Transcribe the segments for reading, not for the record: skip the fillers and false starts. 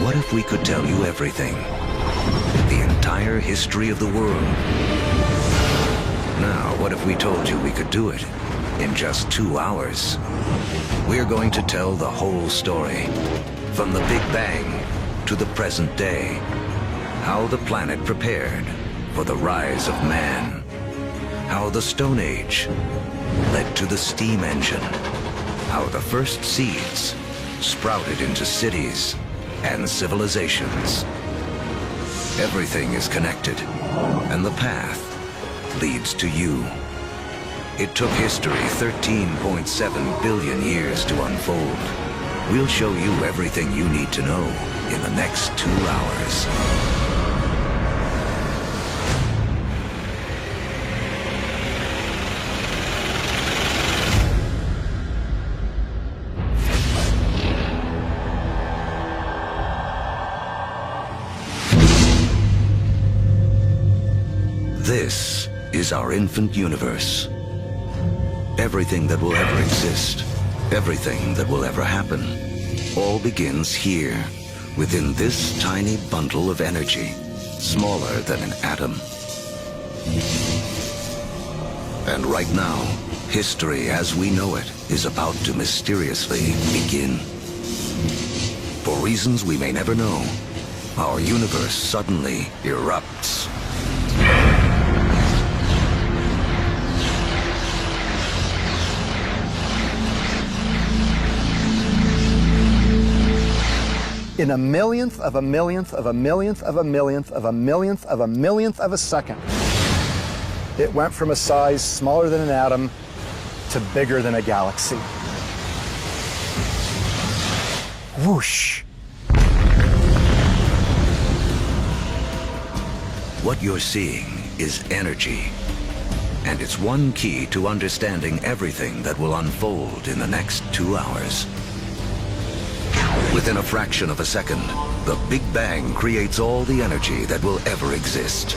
What if we could tell you everything? The entire history of the world. Now, what if we told you we could do it in just 2 hours? We're going to tell the whole story, from the Big Bang to the present day. How the planet prepared for the rise of man. How the Stone Age led to the steam engine. How the first seeds sprouted into cities and civilizations. Everything is connected, and the path leads to you. It took history 13.7 billion years to unfold. We'll show you everything you need to know in the next 2 hours. This is our infant universe. Everything that will ever exist, everything that will ever happen, all begins here, within this tiny bundle of energy, smaller than an atom. And right now, history as we know it is about to mysteriously begin. For reasons we may never know, our universe suddenly erupts. In a millionth of a millionth of a millionth of a millionth of a millionth of a millionth of a second, it went from a size smaller than an atom to bigger than a galaxy. Whoosh! What you're seeing is energy, and it's one key to understanding everything that will unfold in the next 2 hours. Within a fraction of a second, the Big Bang creates all the energy that will ever exist.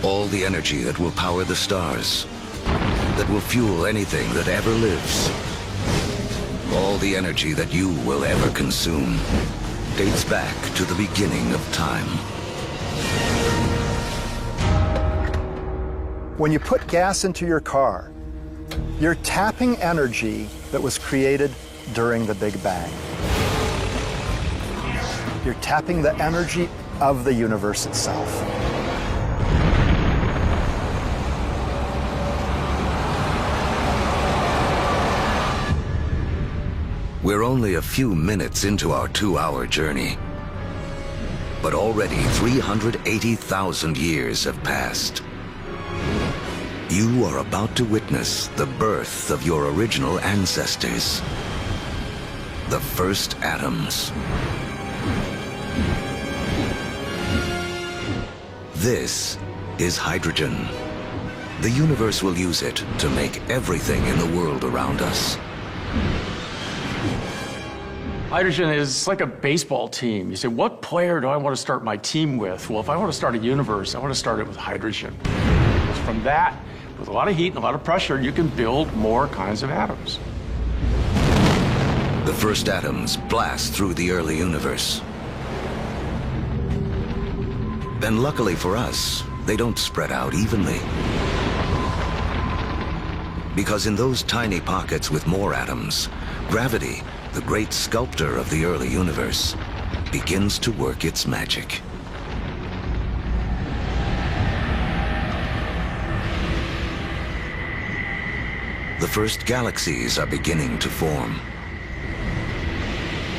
All the energy that will power the stars, that will fuel anything that ever lives. All the energy that you will ever consume dates back to the beginning of time. When you put gas into your car, you're tapping energy that was created during the Big Bang. You're tapping the energy of the universe itself. We're only a few minutes into our 2-hour journey, but already 380,000 years have passed. You are about to witness the birth of your original ancestors, the first atoms. This is hydrogen. The universe will use it to make everything in the world around us. Hydrogen is like a baseball team. You say, what player do I want to start my team with? Well, if I want to start a universe, I want to start it with hydrogen. Because from that, with a lot of heat and a lot of pressure, you can build more kinds of atoms. The first atoms blast through the early universe. And luckily for us, they don't spread out evenly. Because in those tiny pockets with more atoms, gravity, the great sculptor of the early universe, begins to work its magic. The first galaxies are beginning to form,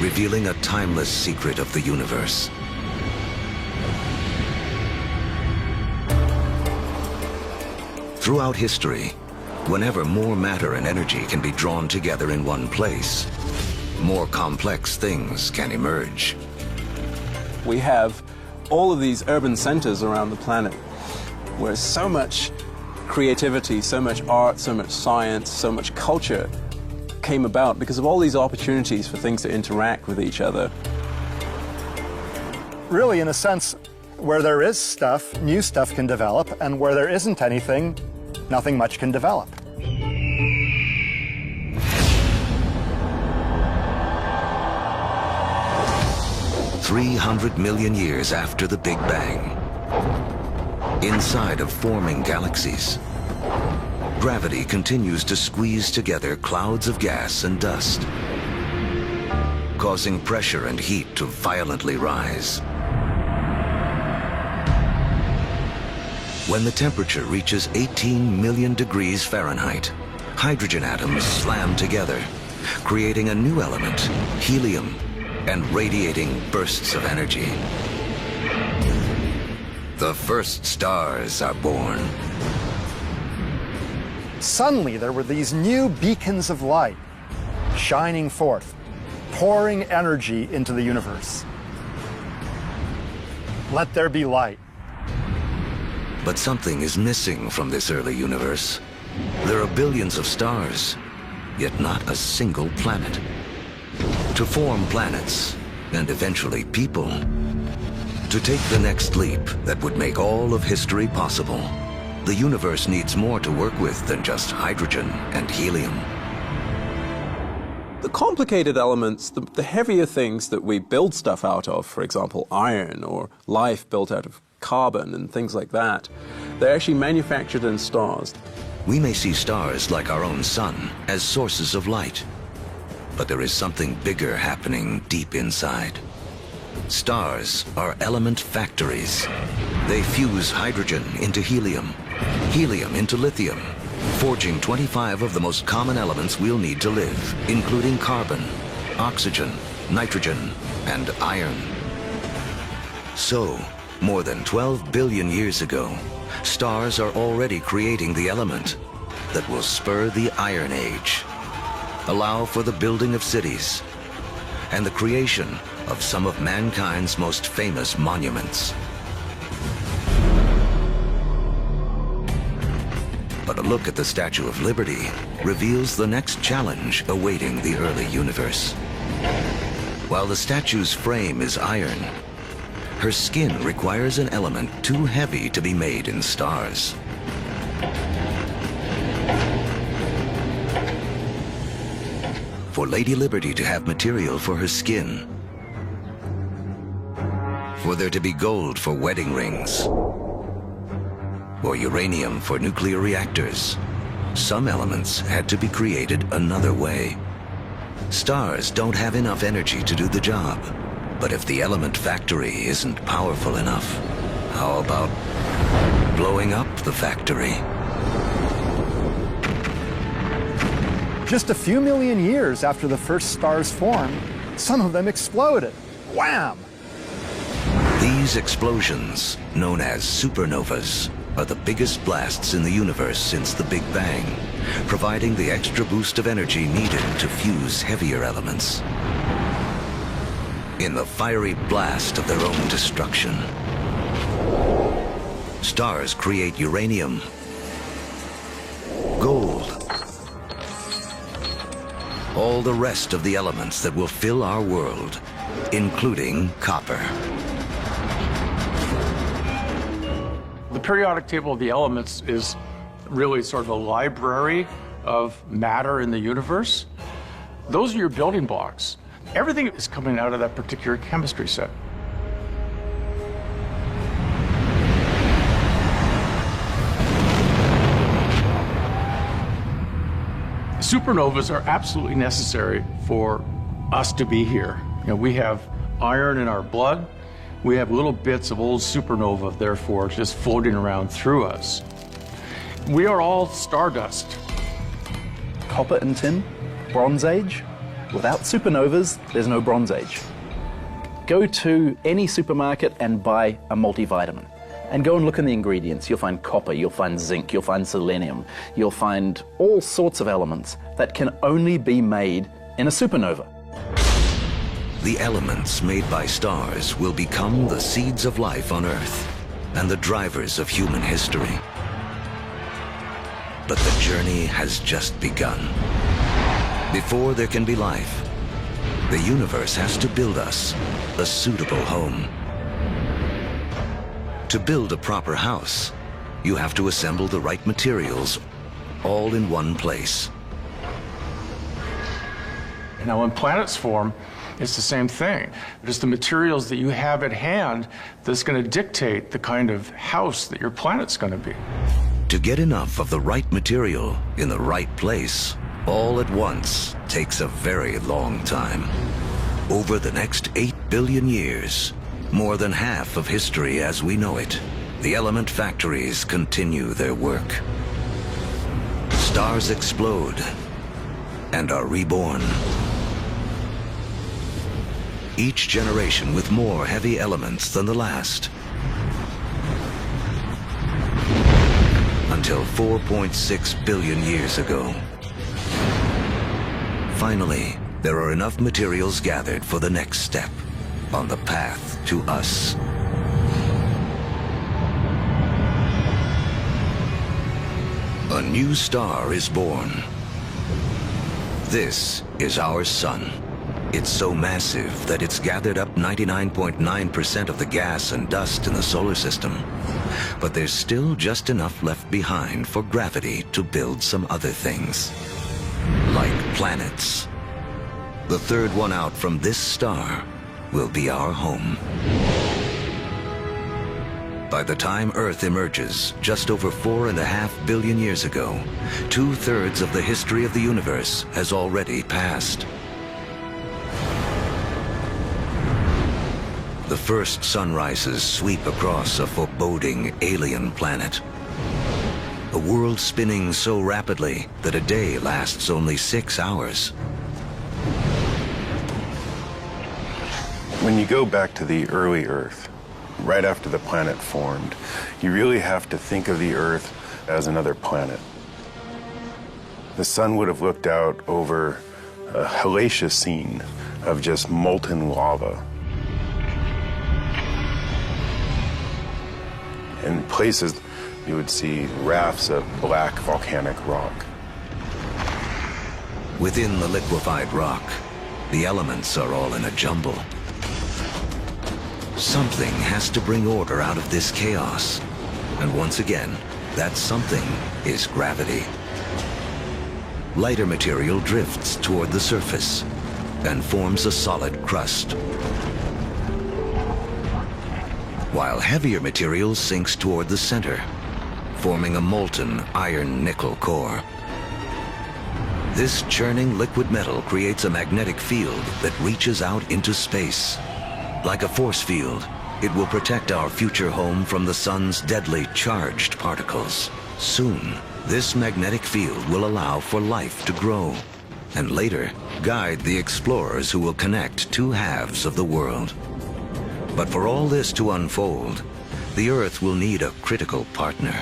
revealing a timeless secret of the universe. Throughout history, whenever more matter and energy can be drawn together in one place, more complex things can emerge. We have all of these urban centers around the planet where so much creativity, so much art, so much science, so much culture came about because of all these opportunities for things to interact with each other. Really, in a sense, where there is stuff, new stuff can develop, and where there isn't anything, nothing much can develop. 300 million years after the Big Bang. Inside of forming galaxies, gravity continues to squeeze together clouds of gas and dust, causing pressure and heat to violently rise. When the temperature reaches 18 million degrees Fahrenheit, hydrogen atoms slam together, creating a new element, helium, and radiating bursts of energy. The first stars are born. Suddenly, there were these new beacons of light shining forth, pouring energy into the universe. Let there be light. But something is missing from this early universe. There are billions of stars, yet not a single planet. To form planets, and eventually people, to take the next leap that would make all of history possible, the universe needs more to work with than just hydrogen and helium. The complicated elements, the heavier things that we build stuff out of, for example, iron or life built out of carbon and things like that, they're actually manufactured in stars. We may see stars like our own sun as sources of light, but there is something bigger happening deep inside. Stars are element factories. They fuse hydrogen into helium, helium into lithium, forging 25 of the most common elements we'll need to live, including carbon, oxygen, nitrogen, and iron. So, more than 12 billion years ago, stars are already creating the element that will spur the Iron Age, allow for the building of cities, and the creation of some of mankind's most famous monuments. But a look at the Statue of Liberty reveals the next challenge awaiting the early universe. While the statue's frame is iron, her skin requires an element too heavy to be made in stars. For Lady Liberty to have material for her skin, for there to be gold for wedding rings, or uranium for nuclear reactors, some elements had to be created another way. Stars don't have enough energy to do the job. But if the element factory isn't powerful enough, how about blowing up the factory? Just a few million years after the first stars formed, some of them exploded. Wham! These explosions, known as supernovas, are the biggest blasts in the universe since the Big Bang, providing the extra boost of energy needed to fuse heavier elements. In the fiery blast of their own destruction, stars create uranium, gold, all the rest of the elements that will fill our world, including copper. The periodic table of the elements is really sort of a library of matter in the universe. Those are your building blocks. Everything is coming out of that particular chemistry set. Supernovas are absolutely necessary for us to be here. You know, we have iron in our blood. We have little bits of old supernova, therefore, just floating around through us. We are all stardust. Copper and tin, Bronze Age. Without supernovas, there's no Bronze Age. Go to any supermarket and buy a multivitamin. And go and look in the ingredients. You'll find copper, you'll find zinc, you'll find selenium. You'll find all sorts of elements that can only be made in a supernova. The elements made by stars will become the seeds of life on Earth and the drivers of human history. But the journey has just begun. Before there can be life, the universe has to build us a suitable home. To build a proper house, you have to assemble the right materials all in one place. Now, when planets form, It's the same thing. It's the materials that you have at hand that's going to dictate the kind of house that your planet's going to be. To get enough of the right material in the right place, all at once, takes a very long time. Over the next 8 billion years, more than half of history as we know it, the element factories continue their work. Stars explode and are reborn. Each generation with more heavy elements than the last. Until 4.6 billion years ago. Finally, there are enough materials gathered for the next step on the path to us. A new star is born. This is our sun. It's so massive that it's gathered up 99.9% of the gas and dust in the solar system. But there's still just enough left behind for gravity to build some other things. Like planets. The third one out from this star will be our home. By the time Earth emerges, just over 4.5 billion years ago, 2/3 of the history of the universe has already passed. The first sunrises sweep across a foreboding alien planet. A world spinning so rapidly that a day lasts only 6 hours. When you go back to the early Earth, right after the planet formed, you really have to think of the Earth as another planet. The sun would have looked out over a hellacious scene of just molten lava. In places, you would see rafts of black volcanic rock. Within the liquefied rock, the elements are all in a jumble. Something has to bring order out of this chaos. And once again, that something is gravity. Lighter material drifts toward the surface and forms a solid crust, while heavier material sinks toward the center, forming a molten iron-nickel core. This churning liquid metal creates a magnetic field that reaches out into space. Like a force field, it will protect our future home from the sun's deadly charged particles. Soon, this magnetic field will allow for life to grow, and later, guide the explorers who will connect two halves of the world. But for all this to unfold, the Earth will need a critical partner.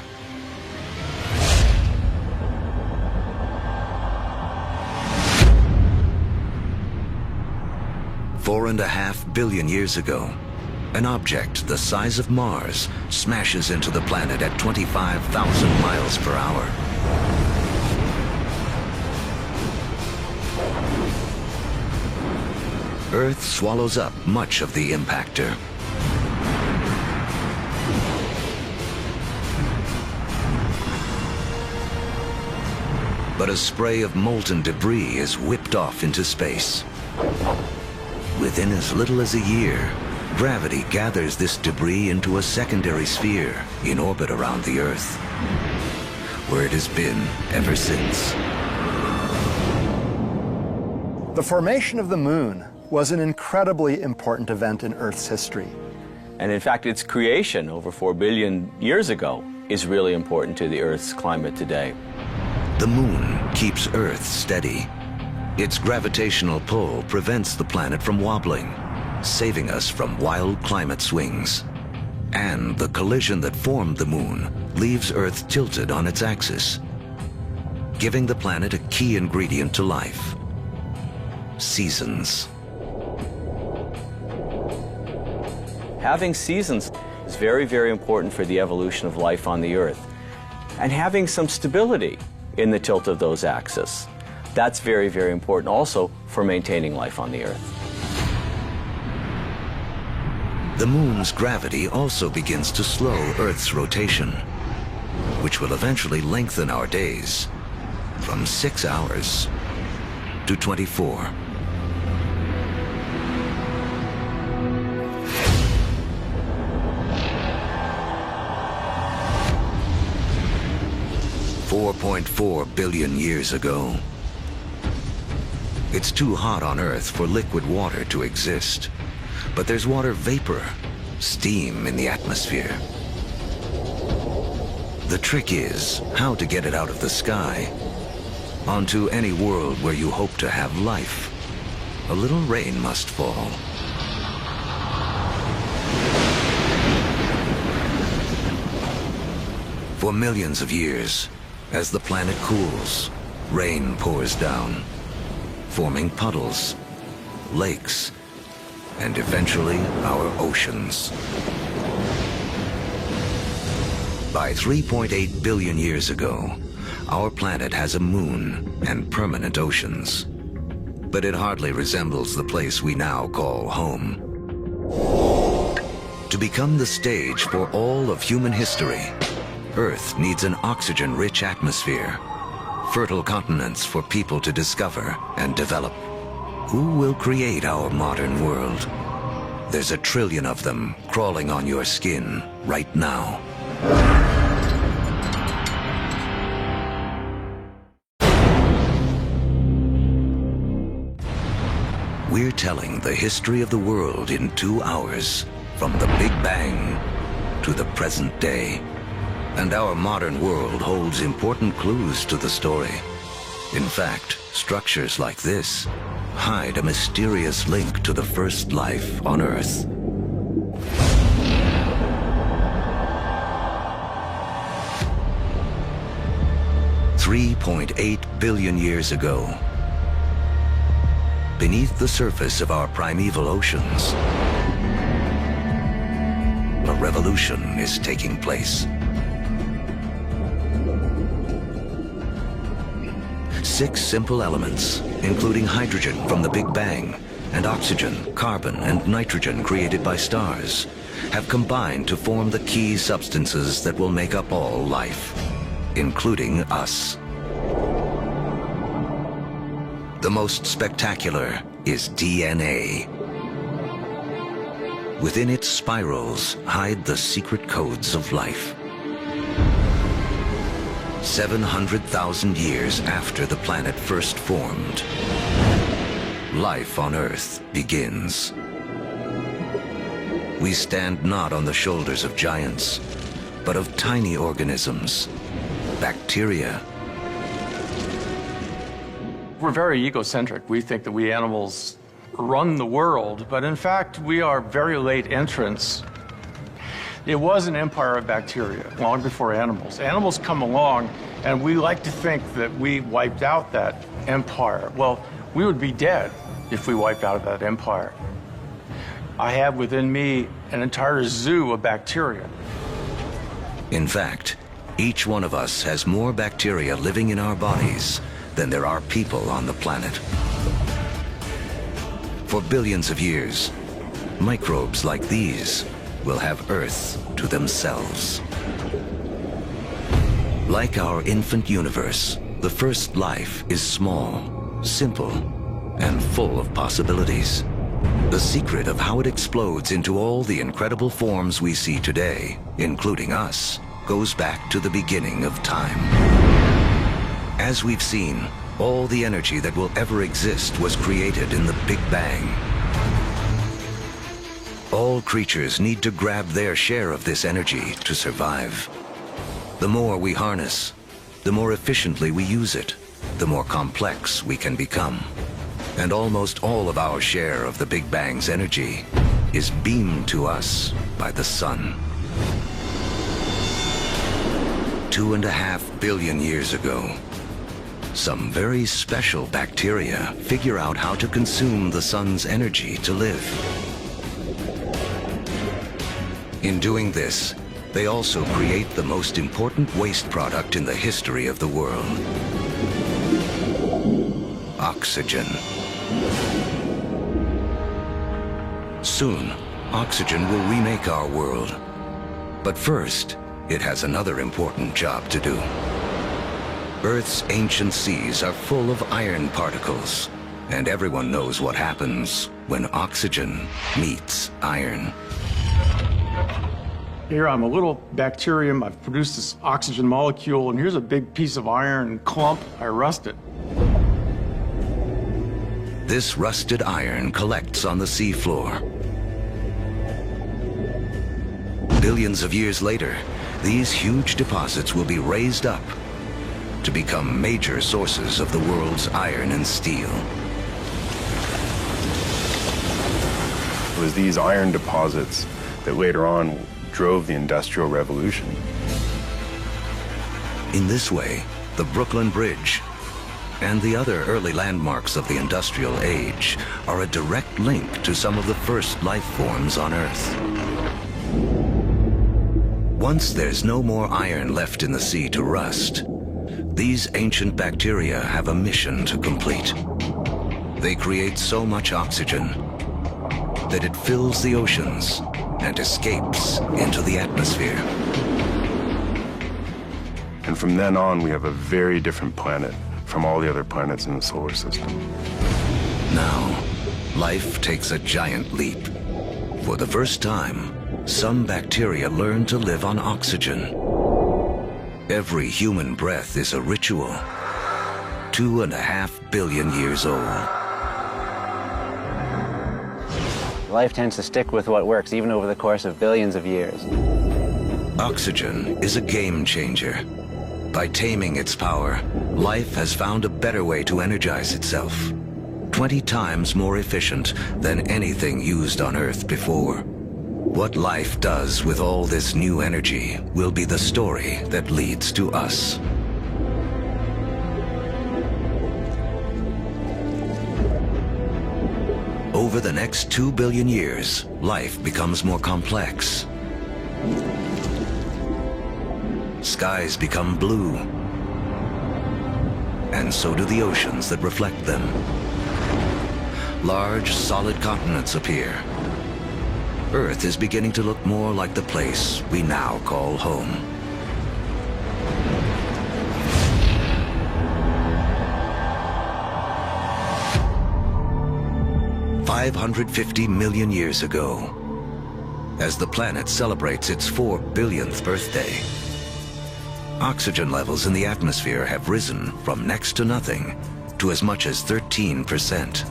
Four and a half billion years ago, an object the size of Mars smashes into the planet at 25,000 miles per hour. Earth swallows up much of the impactor. But a spray of molten debris is whipped off into space. Within as little as a year, gravity gathers this debris into a secondary sphere in orbit around the Earth, where it has been ever since. The formation of the moon was an incredibly important event in Earth's history. And in fact, its creation over 4 billion years ago is really important to the Earth's climate today. The moon keeps Earth steady. Its gravitational pull prevents the planet from wobbling, saving us from wild climate swings. And the collision that formed the moon leaves Earth tilted on its axis, giving the planet a key ingredient to life: seasons. Having seasons is very, very important for the evolution of life on the Earth. And having some stability in the tilt of those axes, that's very, very important also for maintaining life on the Earth. The moon's gravity also begins to slow Earth's rotation, which will eventually lengthen our days from 6 hours to 24. 4.4 billion years ago. It's too hot on Earth for liquid water to exist, but there's water vapor, steam in the atmosphere. The trick is how to get it out of the sky onto any world where you hope to have life. A little rain must fall. For millions of years, as the planet cools, rain pours down, forming puddles, lakes, and eventually our oceans. By 3.8 billion years ago, our planet has a moon and permanent oceans. But it hardly resembles the place we now call home. To become the stage for all of human history, Earth needs an oxygen-rich atmosphere, fertile continents for people to discover and develop. Who will create our modern world? There's 1 trillion of them crawling on your skin right now. We're telling the history of the world in 2 hours, from the Big Bang to the present day. And our modern world holds important clues to the story. In fact, structures like this hide a mysterious link to the first life on Earth. $3.8 billion years ago, beneath the surface of our primeval oceans, a revolution is taking place. 6 simple elements, including hydrogen from the Big Bang, and oxygen, carbon, and nitrogen created by stars, have combined to form the key substances that will make up all life, including us. The most spectacular is DNA. Within its spirals hide the secret codes of life. 700,000 years after the planet first formed, life on Earth begins. We stand not on the shoulders of giants, but of tiny organisms, bacteria. We're very egocentric. We think that we animals run the world, but in fact, we are very late entrants. It was an empire of bacteria long before animals. Animals come along, and we like to think that we wiped out that empire. Well, we would be dead if we wiped out that empire. I have within me an entire zoo of bacteria. In fact, each one of us has more bacteria living in our bodies than there are people on the planet. For billions of years, microbes like these will have Earth to themselves. Like our infant universe, the first life is small, simple, and full of possibilities. The secret of how it explodes into all the incredible forms we see today, including us, goes back to the beginning of time. As we've seen, all the energy that will ever exist was created in the Big Bang. All creatures need to grab their share of this energy to survive. The more we harness, the more efficiently we use it, the more complex we can become. And almost all of our share of the Big Bang's energy is beamed to us by the sun. 2.5 billion years ago, some very special bacteria figure out how to consume the sun's energy to live. In doing this, they also create the most important waste product in the history of the world: oxygen. Soon, oxygen will remake our world. But first, it has another important job to do. Earth's ancient seas are full of iron particles, and everyone knows what happens when oxygen meets iron. Here I'm a little bacterium, I've produced this oxygen molecule, and here's a big piece of iron clump, I rust it. This rusted iron collects on the seafloor. Billions of years later, these huge deposits will be raised up to become major sources of the world's iron and steel. It was these iron deposits that later on drove the Industrial Revolution. In this way, the Brooklyn Bridge and the other early landmarks of the Industrial Age are a direct link to some of the first life forms on Earth. Once there's no more iron left in the sea to rust, these ancient bacteria have a mission to complete. They create so much oxygen that it fills the oceans and escapes into the atmosphere. And from then on, we have a very different planet from all the other planets in the solar system. Now, life takes a giant leap. For the first time, some bacteria learn to live on oxygen. Every human breath is a ritual, 2.5 billion years old. Life tends to stick with what works, even over the course of billions of years. Oxygen is a game changer. By taming its power, life has found a better way to energize itself, 20 times more efficient than anything used on Earth before. What life does with all this new energy will be the story that leads to us. Over the next 2 billion years, life becomes more complex. Skies become blue, and so do the oceans that reflect them. Large, solid continents appear. Earth is beginning to look more like the place we now call home. $550 million years ago, as the planet celebrates its 4 billionth birthday, oxygen levels in the atmosphere have risen from next to nothing to as much as 13%.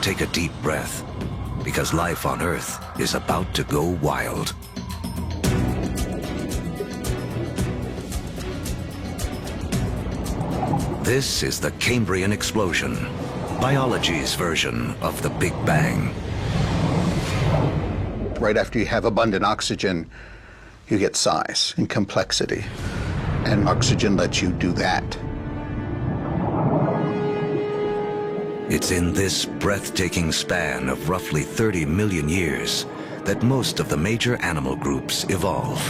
Take a deep breath, because life on Earth is about to go wild. This is the Cambrian explosion, biology's version of the Big Bang. Right after you have abundant oxygen, you get size and complexity, and oxygen lets you do that. It's in this breathtaking span of roughly 30 million years that most of the major animal groups evolve.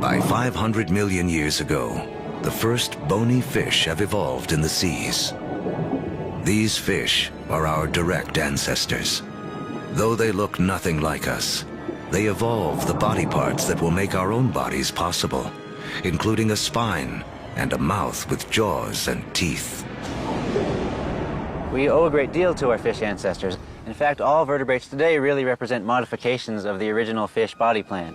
By 500 million years ago, the first bony fish have evolved in the seas. These fish are our direct ancestors. Though they look nothing like us, they evolved the body parts that will make our own bodies possible, including a spine and a mouth with jaws and teeth. We owe a great deal to our fish ancestors. In fact, all vertebrates today really represent modifications of the original fish body plan.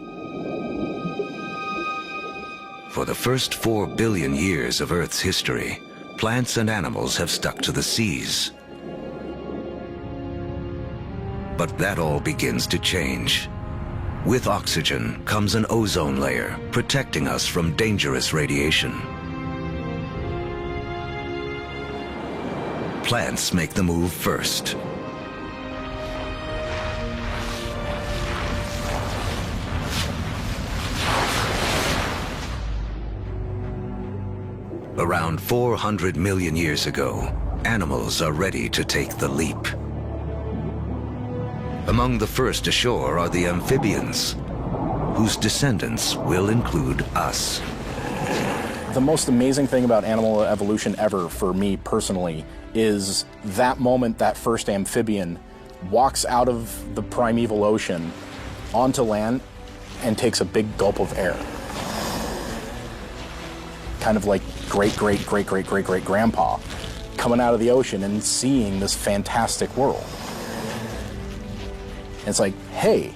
For the first 4 billion years of Earth's history, plants and animals have stuck to the seas. But that all begins to change. With oxygen comes an ozone layer, protecting us from dangerous radiation. Plants make the move first. Around 400 million years ago, animals are ready to take the leap. Among the first ashore are the amphibians, whose descendants will include us. The most amazing thing about animal evolution ever, for me personally, is that moment that first amphibian walks out of the primeval ocean onto land and takes a big gulp of air. Kind of like great-great-great-great-great-great-grandpa coming out of the ocean and seeing this fantastic world. And it's like, hey,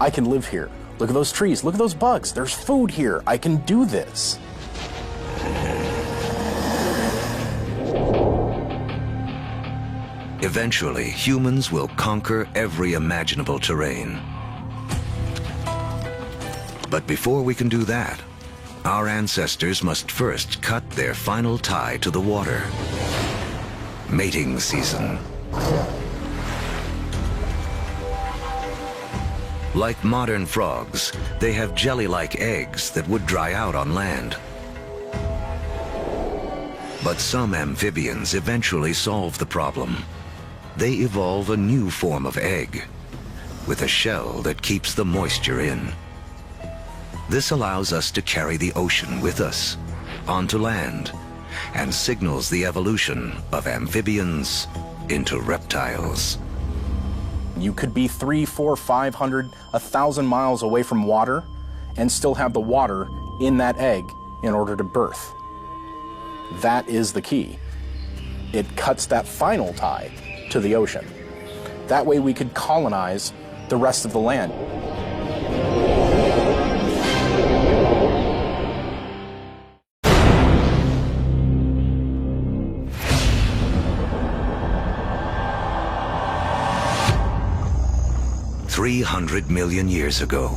I can live here. Look at those trees, look at those bugs, there's food here, I can do this. Eventually, humans will conquer every imaginable terrain. But before we can do that, our ancestors must first cut their final tie to the water. Mating season. Like modern frogs, they have jelly-like eggs that would dry out on land. But some amphibians eventually solve the problem. They evolve a new form of egg, with a shell that keeps the moisture in. This allows us to carry the ocean with us, onto land, and signals the evolution of amphibians into reptiles. You could be 300, 400, 500, 1,000 miles away from water and still have the water in that egg in order to birth. That is the key. It cuts that final tie to the ocean. That way we could colonize the rest of the land. $300 million years ago,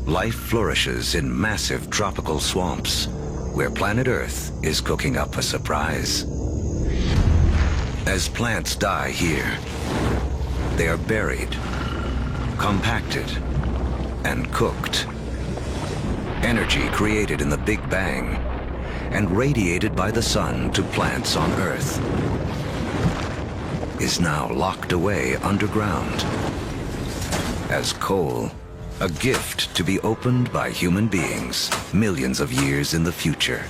life flourishes in massive tropical swamps where planet Earth is cooking up a surprise. As plants die here, they are buried, compacted, and cooked. Energy created in the Big Bang and radiated by the sun to plants on Earth is now locked away underground as coal, a gift to be opened by human beings millions of years in the future.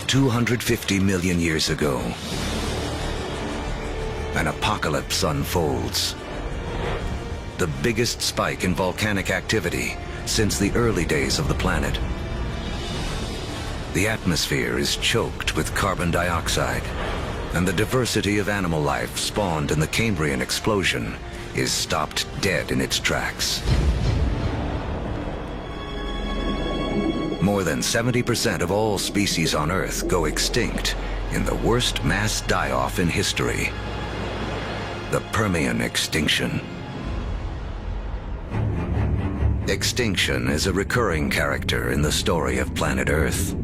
$250 million years ago, an apocalypse unfolds. The biggest spike in volcanic activity since the early days of the planet. The atmosphere is choked with carbon dioxide, and the diversity of animal life spawned in the Cambrian explosion is stopped dead in its tracks. More than 70% of all species on Earth go extinct in the worst mass die-off in history, the Permian extinction. Extinction is a recurring character in the story of planet Earth.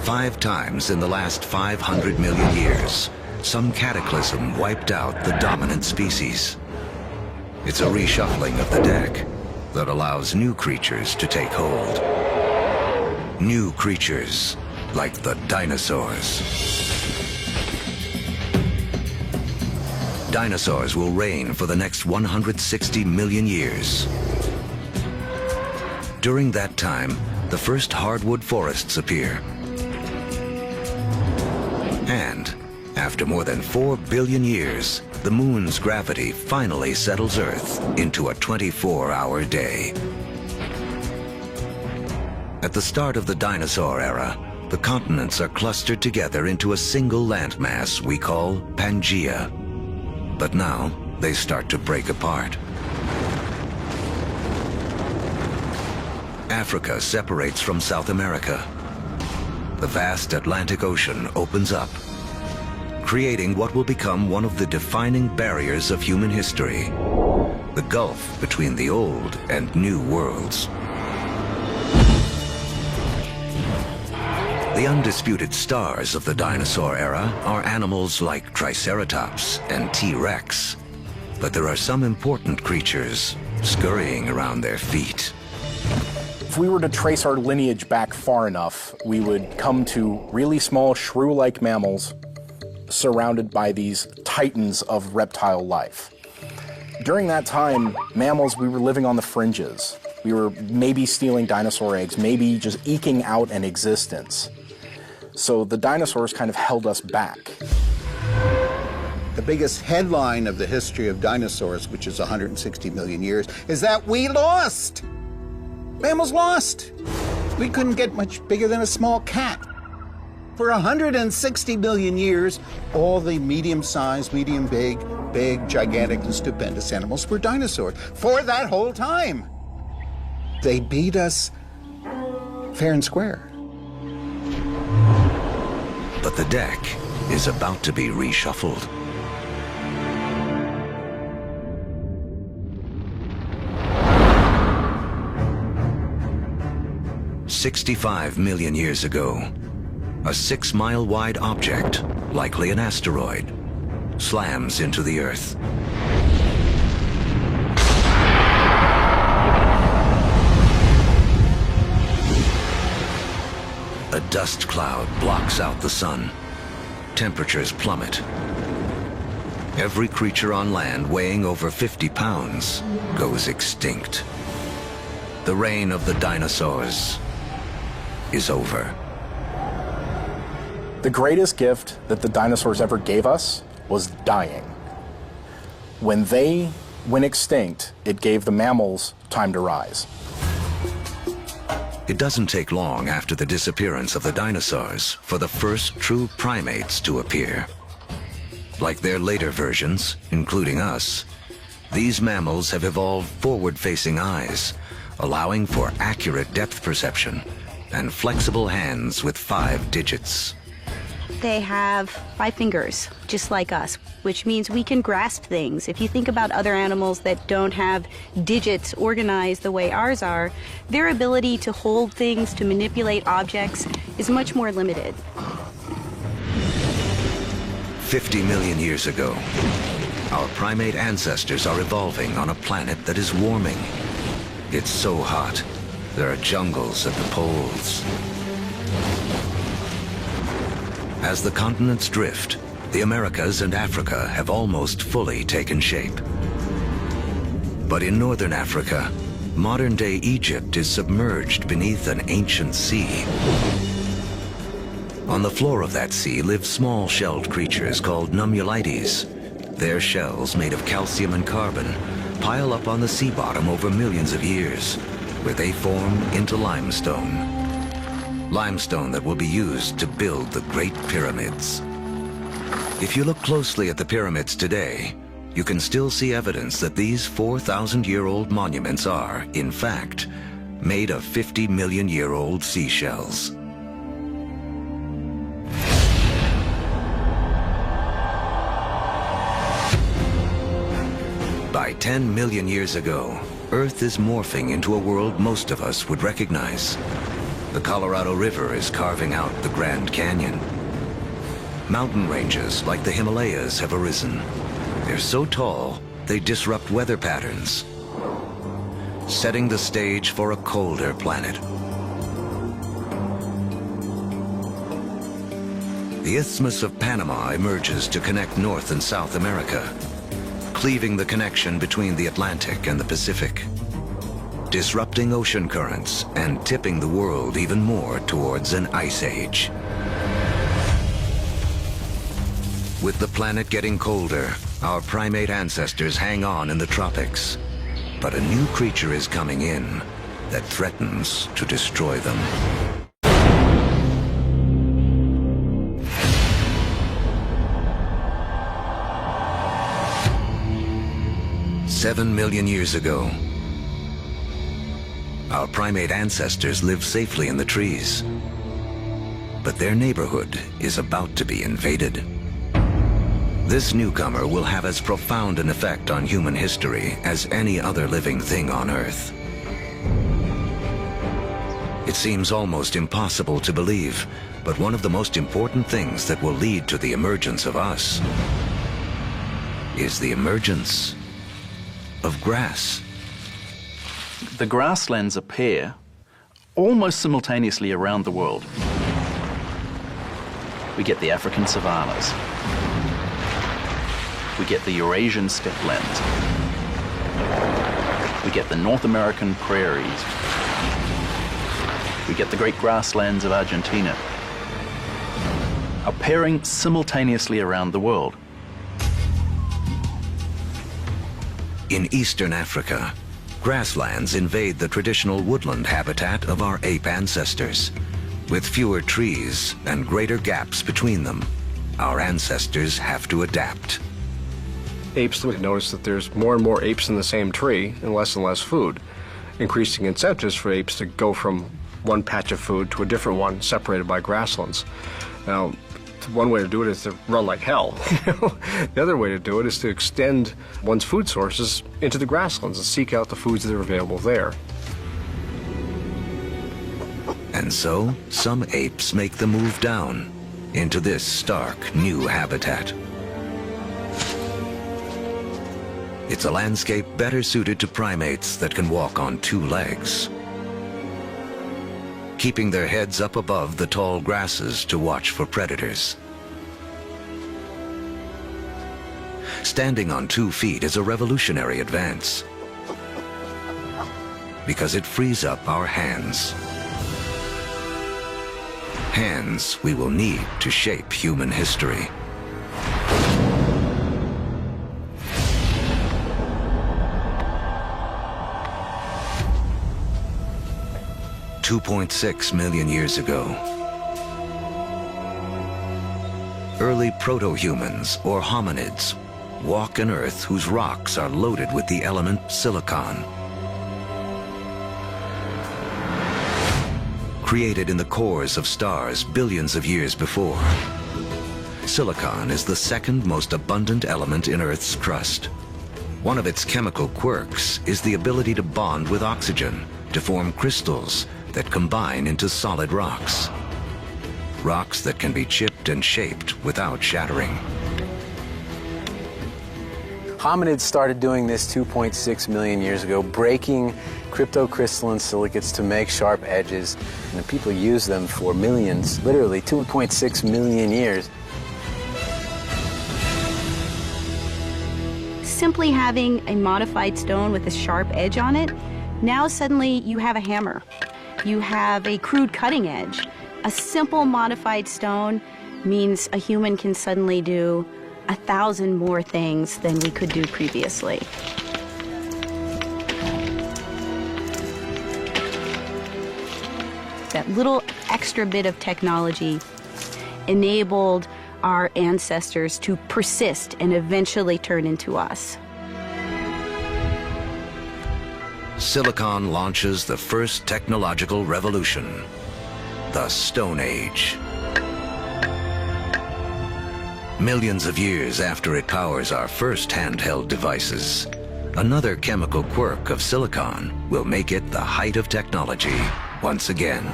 5 times in the last 500 million years, some cataclysm wiped out the dominant species. It's a reshuffling of the deck that allows new creatures to take hold. New creatures like the dinosaurs. Dinosaurs will reign for the next 160 million years. During that time, the first hardwood forests appear. And after more than 4 billion years, the moon's gravity finally settles Earth into a 24-hour day. At the start of the dinosaur era, the continents are clustered together into a single landmass we call Pangaea. But now, they start to break apart. Africa separates from South America. The vast Atlantic Ocean opens up, creating what will become one of the defining barriers of human history, the gulf between the old and new worlds. The undisputed stars of the dinosaur era are animals like Triceratops and T-Rex, but there are some important creatures scurrying around their feet. If we were to trace our lineage back far enough, we would come to really small shrew-like mammals surrounded by these titans of reptile life. During that time, mammals, we were living on the fringes. We were maybe stealing dinosaur eggs, maybe just eking out an existence. So the dinosaurs kind of held us back. The biggest headline of the history of dinosaurs, which is 160 million years, is that we lost. Mammals lost. We couldn't get much bigger than a small cat. For 160 million years, all the medium-sized, medium-big, big, gigantic, and stupendous animals were dinosaurs. For that whole time. They beat us fair and square. But the deck is about to be reshuffled. "65 million years ago, a 6-mile-wide object, likely an asteroid, slams into the Earth. A dust cloud blocks out the sun. Temperatures plummet. Every creature on land weighing over 50 pounds goes extinct. The reign of the dinosaurs is over. The greatest gift that the dinosaurs ever gave us was dying. When they went extinct, it gave the mammals time to rise. It doesn't take long after the disappearance of the dinosaurs for the first true primates to appear. Like their later versions, including us, these mammals have evolved forward-facing eyes, allowing for accurate depth perception and flexible hands with 5 digits. They have 5 fingers, just like us, which means we can grasp things. If you think about other animals that don't have digits organized the way ours are, their ability to hold things, to manipulate objects, is much more limited. 50 million years ago, our primate ancestors are evolving on a planet that is warming. It's so hot, there are jungles at the poles. As the continents drift, the Americas and Africa have almost fully taken shape. But in northern Africa, modern-day Egypt is submerged beneath an ancient sea. On the floor of that sea live small shelled creatures called nummulites. Their shells, made of calcium and carbon, pile up on the sea bottom over millions of years, where they form into limestone. Limestone that will be used to build the Great Pyramids. If you look closely at the pyramids today, you can still see evidence that these 4,000-year-old monuments are, in fact, made of 50-million-year-old seashells. By 10 million years ago, Earth is morphing into a world most of us would recognize. The Colorado River is carving out the Grand Canyon. Mountain ranges like the Himalayas have arisen. They're so tall, they disrupt weather patterns, setting the stage for a colder planet. The Isthmus of Panama emerges to connect North and South America, cleaving the connection between the Atlantic and the Pacific, disrupting ocean currents and tipping the world even more towards an ice age. With the planet getting colder, our primate ancestors hang on in the tropics. But a new creature is coming in that threatens to destroy them. "7 million years ago, our primate ancestors lived safely in the trees. But their neighborhood is about to be invaded. This newcomer will have as profound an effect on human history as any other living thing on Earth. It seems almost impossible to believe, but one of the most important things that will lead to the emergence of us is the emergence of grass. The grasslands appear almost simultaneously around the world. We get the African savannas. We get the Eurasian steppelands. We get the North American prairies. We get the great grasslands of Argentina, appearing simultaneously around the world. In eastern Africa, Grasslands invade the traditional woodland habitat of our ape ancestors. With fewer trees and greater gaps between them, our ancestors have to adapt. Apes would notice that there's more and more apes in the same tree and less food, increasing incentives for apes to go from one patch of food to a different one separated by grasslands. Now, one way to do it is to run like hell. The other way to do it is to extend one's food sources into the grasslands and seek out the foods that are available there. And so, some apes make the move down into this stark new habitat. It's a landscape better suited to primates that can walk on two legs, keeping their heads up above the tall grasses to watch for predators. Standing on 2 feet is a revolutionary advance because it frees up our hands. Hands we will need to shape human history. $2.6 million years ago, early proto-humans, or hominids, walk an Earth whose rocks are loaded with the element silicon. Created in the cores of stars billions of years before, silicon is the second most abundant element in Earth's crust. One of its chemical quirks is the ability to bond with oxygen to form crystals that combine into solid rocks. Rocks that can be chipped and shaped without shattering. Hominids started doing this 2.6 million years ago, breaking cryptocrystalline silicates to make sharp edges, and people use them for millions, literally 2.6 million years. Simply having a modified stone with a sharp edge on it, now suddenly you have a hammer. You have a crude cutting edge. A simple modified stone means a human can suddenly do 1,000 more things than we could do previously. That little extra bit of technology enabled our ancestors to persist and eventually turn into us. Silicon launches the first technological revolution, the Stone Age. Millions of years after it powers our first handheld devices, another chemical quirk of silicon will make it the height of technology once again.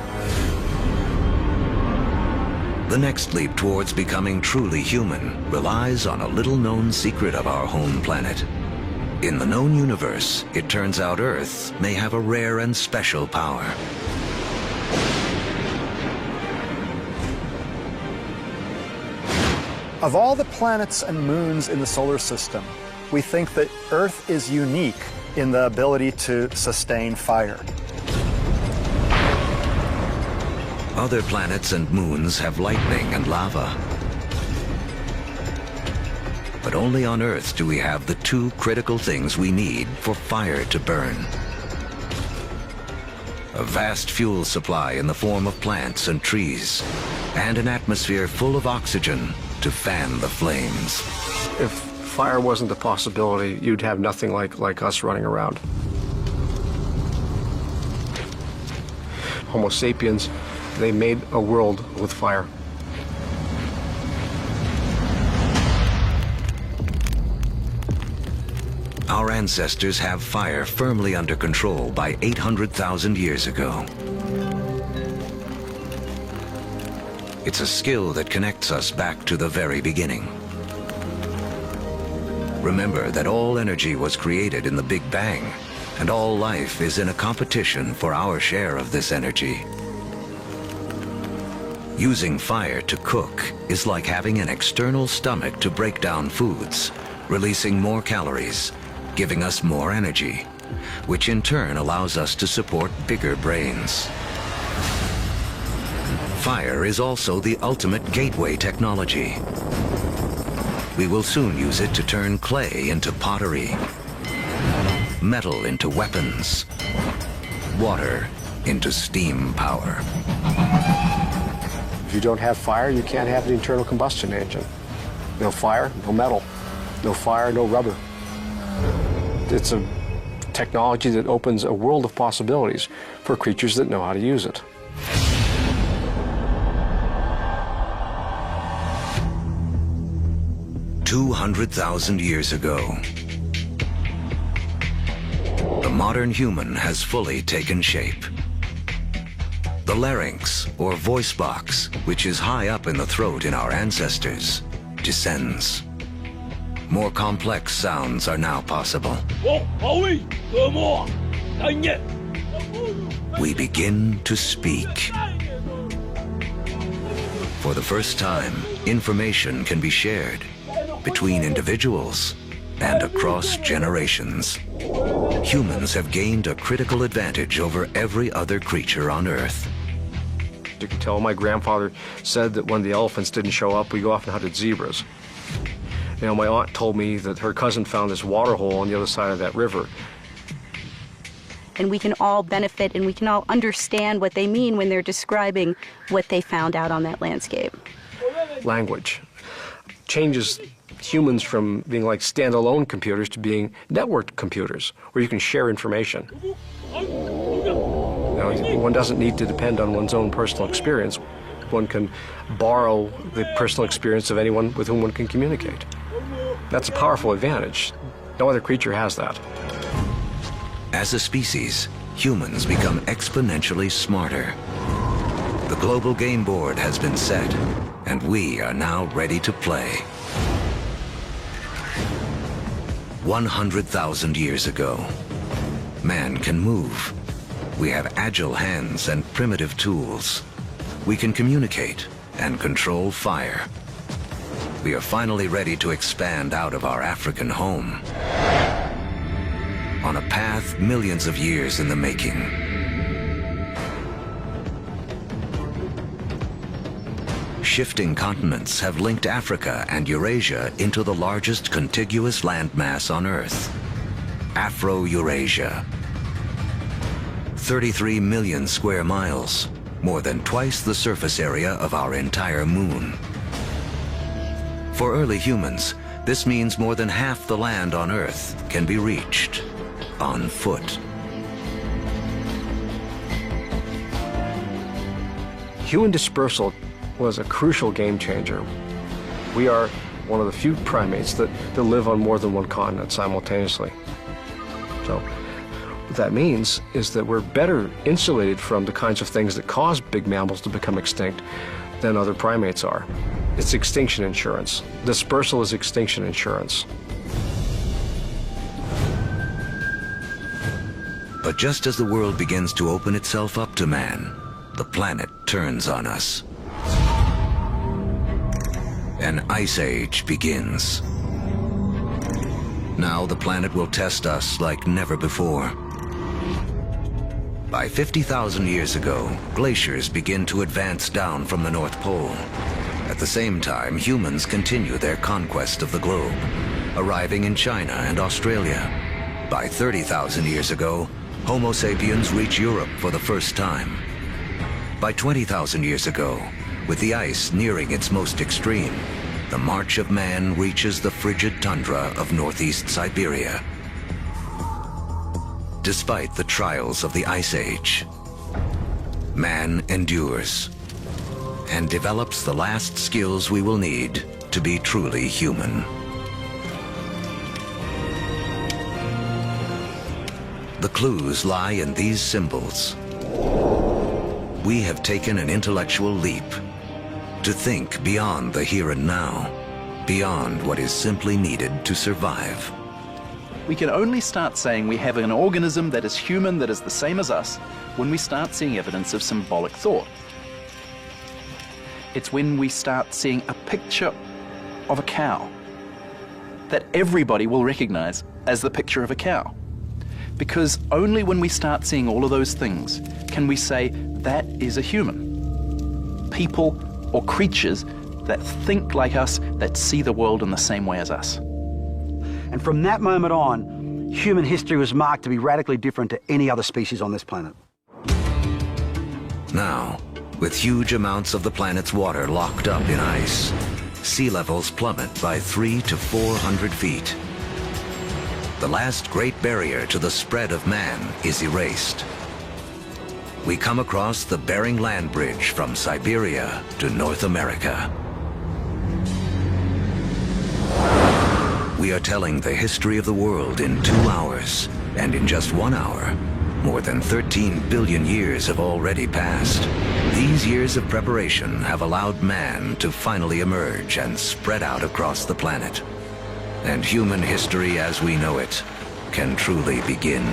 The next leap towards becoming truly human relies on a little-known secret of our home planet. In the known universe, it turns out Earth may have a rare and special power. Of all the planets and moons in the solar system, we think that Earth is unique in the ability to sustain fire. Other planets and moons have lightning and lava. But only on Earth do we have the two critical things we need for fire to burn. A vast fuel supply in the form of plants and trees, and an atmosphere full of oxygen to fan the flames. If fire wasn't a possibility, you'd have nothing like us running around. Homo sapiens, they made a world with fire. Our ancestors have fire firmly under control by 800,000 years ago. It's a skill that connects us back to the very beginning. Remember that all energy was created in the Big Bang, and all life is in a competition for our share of this energy. Using fire to cook is like having an external stomach to break down foods, releasing more calories, giving us more energy, which in turn allows us to support bigger brains. Fire is also the ultimate gateway technology. We will soon use it to turn clay into pottery, metal into weapons, water into steam power. If you don't have fire, you can't have the internal combustion engine. No fire, no metal. No fire, no rubber. It's a technology that opens a world of possibilities for creatures that know how to use it. "200,000 years ago, the modern human has fully taken shape. The larynx, or voice box, which is high up in the throat in our ancestors, descends. More complex sounds are now possible. We begin to speak. For the first time, information can be shared between individuals and across generations. Humans have gained a critical advantage over every other creature on Earth. You can tell my grandfather said that when the elephants didn't show up, we go off and hunted zebras. You know, my aunt told me that her cousin found this water hole on the other side of that river. And we can all benefit and we can all understand what they mean when they're describing what they found out on that landscape. Language changes humans from being like standalone computers to being networked computers, where you can share information. You know, one doesn't need to depend on one's own personal experience. One can borrow the personal experience of anyone with whom one can communicate. That's a powerful advantage. No other creature has that. As a species, humans become exponentially smarter. The global game board has been set, and we are now ready to play. 100,000 years ago, man can move. We have agile hands and primitive tools. We can communicate and control fire. We are finally ready to expand out of our African home on a path millions of years in the making. Shifting continents have linked Africa and Eurasia into the largest contiguous landmass on Earth, Afro-Eurasia. 33 million square miles, more than twice the surface area of our entire moon. For early humans, this means more than half the land on Earth can be reached on foot. Human dispersal was a crucial game changer. We are one of the few primates that live on more than one continent simultaneously. So what that means is that we're better insulated from the kinds of things that cause big mammals to become extinct than other primates are. It's extinction insurance. Dispersal is extinction insurance. But just as the world begins to open itself up to man, the planet turns on us. An ice age begins. Now the planet will test us like never before. By 50,000 years ago, glaciers begin to advance down from the North Pole. At the same time, humans continue their conquest of the globe, arriving in China and Australia. By 30,000 years ago, Homo sapiens reach Europe for the first time. By 20,000 years ago, with the ice nearing its most extreme, the march of man reaches the frigid tundra of northeast Siberia. Despite the trials of the Ice Age, man endures and develops the last skills we will need to be truly human. The clues lie in these symbols. We have taken an intellectual leap to think beyond the here and now, beyond what is simply needed to survive. We can only start saying we have an organism that is human, that is the same as us, when we start seeing evidence of symbolic thought. It's when we start seeing a picture of a cow that everybody will recognize as the picture of a cow. Because only when we start seeing all of those things can we say that is a human. People or creatures that think like us, that see the world in the same way as us. And from that moment on, human history was marked to be radically different to any other species on this planet. Now, with huge amounts of the planet's water locked up in ice, sea levels plummet by 300 to 400 feet. The last great barrier to the spread of man is erased. We come across the Bering Land Bridge from Siberia to North America. We are telling the history of the world in 2 hours, and in just 1 hour, more than 13 billion years have already passed. These years of preparation have allowed man to finally emerge and spread out across the planet. And human history as we know it can truly begin.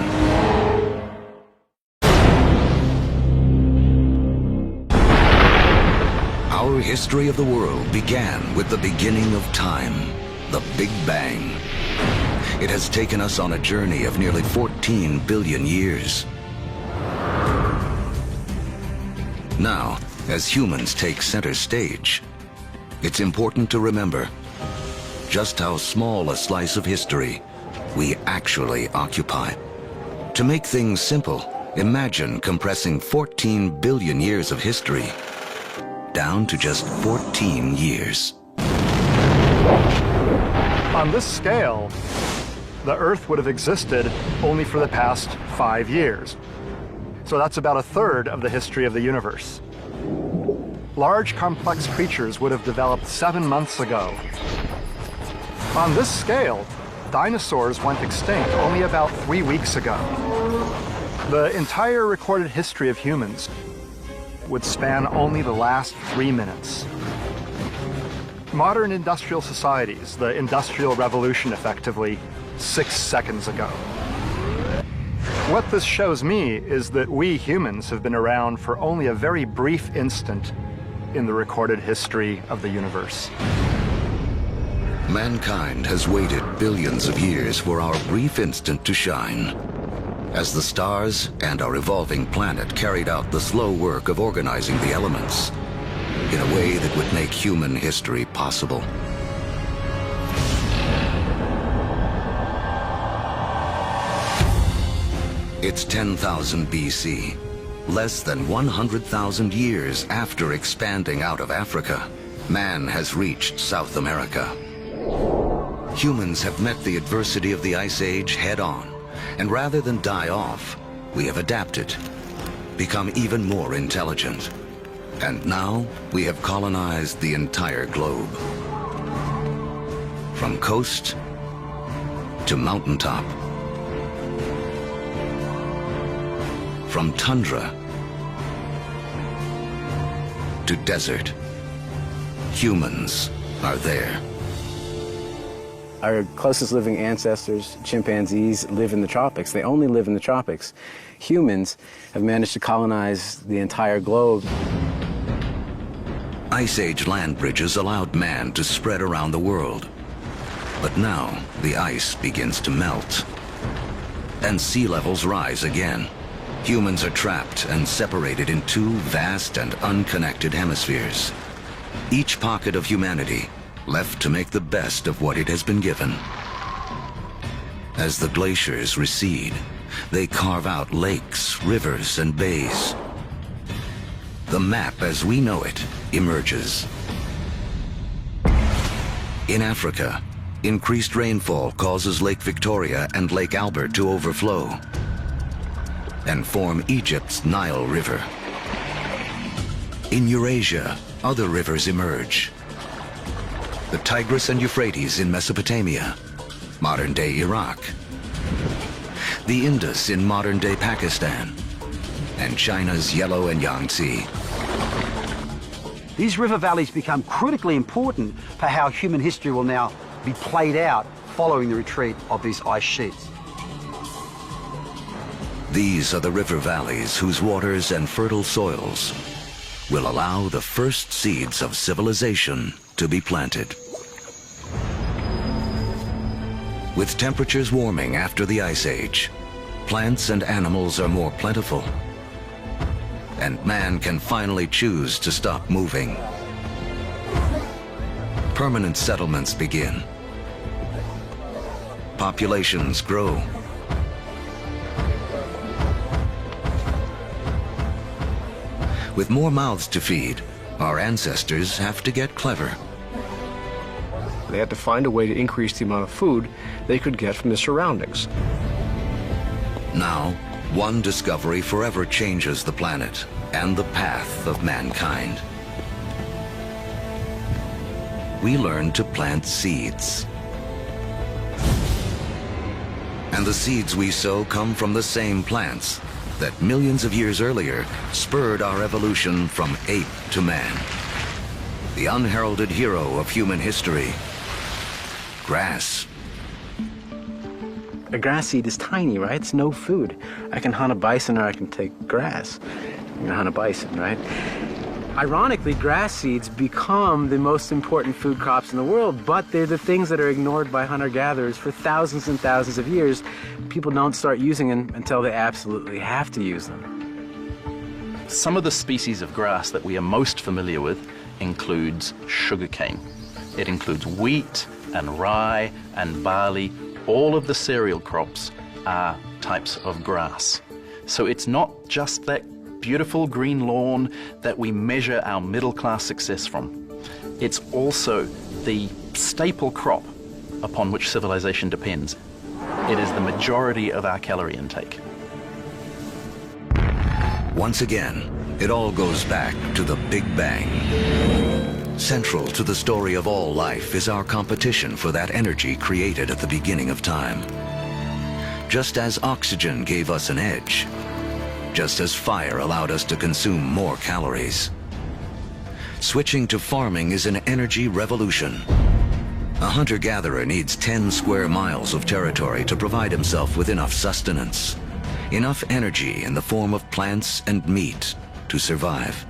Our history of the world began with the beginning of time, the Big Bang. It has taken us on a journey of nearly 14 billion years. Now, as humans take center stage, it's important to remember just how small a slice of history we actually occupy. To make things simple, imagine compressing 14 billion years of history down to just 14 years. On this scale, the Earth would have existed only for the past 5 years. So that's about 1/3 of the history of the universe. Large, complex creatures would have developed 7 months ago. On this scale, dinosaurs went extinct only about 3 weeks ago. The entire recorded history of humans would span only the last 3 minutes. Modern industrial societies, the Industrial Revolution effectively, 6 seconds ago. What this shows me is that we humans have been around for only a very brief instant in the recorded history of the universe. Mankind has waited billions of years for our brief instant to shine. As the stars and our evolving planet carried out the slow work of organizing the elements in a way that would make human history possible. It's 10,000 BC, less than 100,000 years after expanding out of Africa. Man has reached South America. Humans have met the adversity of the Ice Age head-on, and rather than die off, we have adapted, become even more intelligent. And now we have colonized the entire globe. From coast to mountaintop, from tundra to desert, humans are there. Our closest living ancestors, chimpanzees, live in the tropics. They only live in the tropics. Humans have managed to colonize the entire globe. Ice Age land bridges allowed man to spread around the world. But now the ice begins to melt, and sea levels rise again. Humans are trapped and separated in 2 vast and unconnected hemispheres. Each pocket of humanity left to make the best of what it has been given. As the glaciers recede, they carve out lakes, rivers, and bays. The map as we know it emerges. In Africa, increased rainfall causes Lake Victoria and Lake Albert to overflow and form Egypt's Nile River. In Eurasia, other rivers emerge. The Tigris and Euphrates in Mesopotamia, modern-day Iraq. The Indus in modern-day Pakistan, and China's Yellow and Yangtze. These river valleys become critically important for how human history will now be played out following the retreat of these ice sheets. These are the river valleys whose waters and fertile soils will allow the first seeds of civilization to be planted. With temperatures warming after the Ice Age, plants and animals are more plentiful, and man can finally choose to stop moving. Permanent settlements begin. Populations grow, With more mouths to feed, our ancestors have to get clever. They had to find a way to increase the amount of food they could get from the surroundings. Now, one discovery forever changes the planet and the path of mankind. We learn to plant seeds. And the seeds we sow come from the same plants that millions of years earlier spurred our evolution from ape to man. The unheralded hero of human history, grass. A grass seed is tiny, right? It's no food. I can hunt a bison or I can take grass. I'm gonna hunt a bison, right? Ironically, grass seeds become the most important food crops in the world, but they're the things that are ignored by hunter-gatherers for thousands and thousands of years. People don't start using them until they absolutely have to use them. Some of the species of grass that we are most familiar with includes sugarcane. It includes wheat and rye and barley. All of the cereal crops are types of grass. So it's not just that beautiful green lawn that we measure our middle-class success from. It's also the staple crop upon which civilization depends. It is the majority of our calorie intake. Once again, it all goes back to the Big Bang. Central to the story of all life is our competition for that energy created at the beginning of time. Just as oxygen gave us an edge, just as fire allowed us to consume more calories. Switching to farming is an energy revolution. A hunter-gatherer needs 10 square miles of territory to provide himself with enough sustenance, enough energy in the form of plants and meat to survive.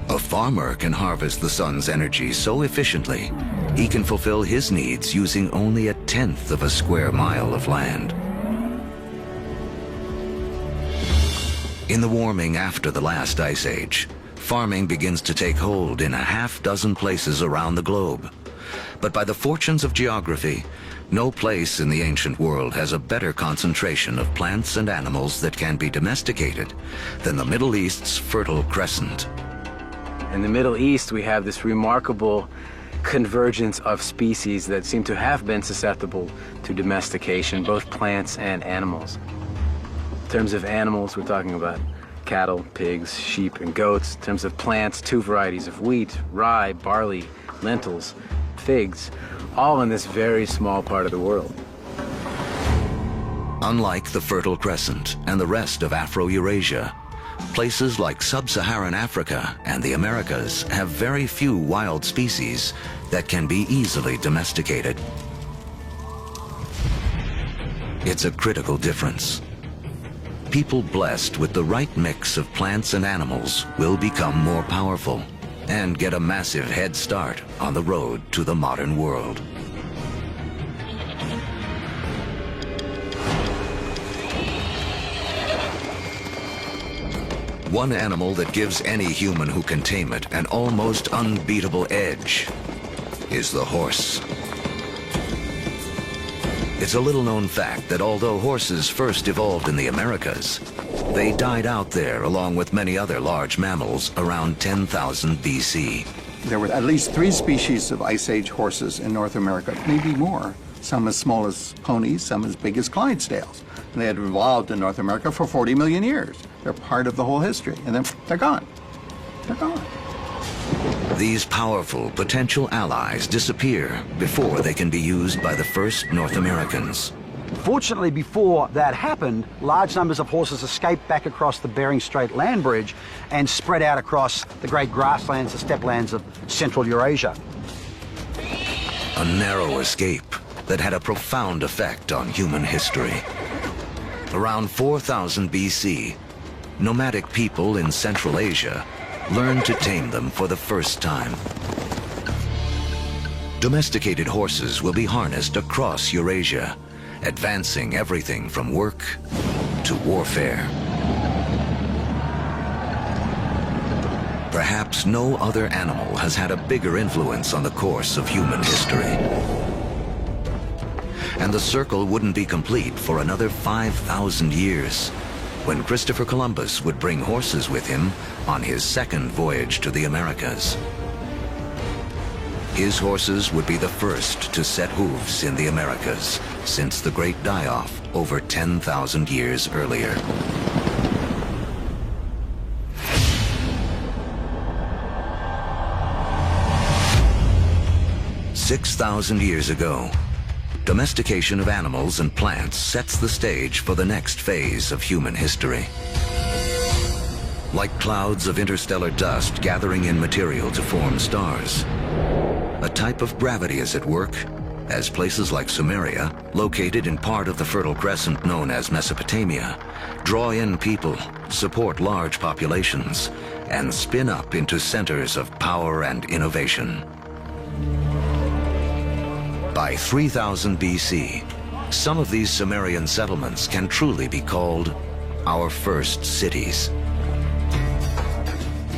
A farmer can harvest the sun's energy so efficiently, he can fulfill his needs using only 1/10 of a square mile of land. In the warming after the last ice age, farming begins to take hold in 6 places around the globe. But by the fortunes of geography, no place in the ancient world has a better concentration of plants and animals that can be domesticated than the Middle East's Fertile Crescent. In the Middle East, we have this remarkable convergence of species that seem to have been susceptible to domestication, both plants and animals. In terms of animals, we're talking about cattle, pigs, sheep, and goats. In terms of plants, 2 varieties of wheat, rye, barley, lentils, figs, all in this very small part of the world. Unlike the Fertile Crescent and the rest of Afro-Eurasia, places like sub-Saharan Africa and the Americas have very few wild species that can be easily domesticated. It's a critical difference. People blessed with the right mix of plants and animals will become more powerful and get a massive head start on the road to the modern world. One animal that gives any human who can tame it an almost unbeatable edge is the horse. It's a little-known fact that although horses first evolved in the Americas, they died out there along with many other large mammals around 10,000 BC. There were at least 3 species of Ice Age horses in North America, maybe more. Some as small as ponies, some as big as Clydesdales. And they had evolved in North America for 40 million years. They're part of the whole history, and then they're gone. They're gone. These powerful potential allies disappear before they can be used by the first North Americans. Fortunately, before that happened, large numbers of horses escaped back across the Bering Strait land bridge and spread out across the great grasslands, the steppe-lands of Central Eurasia. A narrow escape that had a profound effect on human history. Around 4000 BC, nomadic people in Central Asia learned to tame them for the first time. Domesticated horses will be harnessed across Eurasia, advancing everything from work to warfare. Perhaps no other animal has had a bigger influence on the course of human history. And the circle wouldn't be complete for another 5,000 years when Christopher Columbus would bring horses with him on his second voyage to the Americas. His horses would be the first to set hooves in the Americas since the Great Die-Off over 10,000 years earlier. "6,000 years ago, domestication of animals and plants sets the stage for the next phase of human history. Like clouds of interstellar dust gathering in material to form stars, a type of gravity is at work as places like Sumeria, located in part of the Fertile Crescent known as Mesopotamia, draw in people, support large populations, and spin up into centers of power and innovation. By 3000 BC, some of these Sumerian settlements can truly be called our first cities.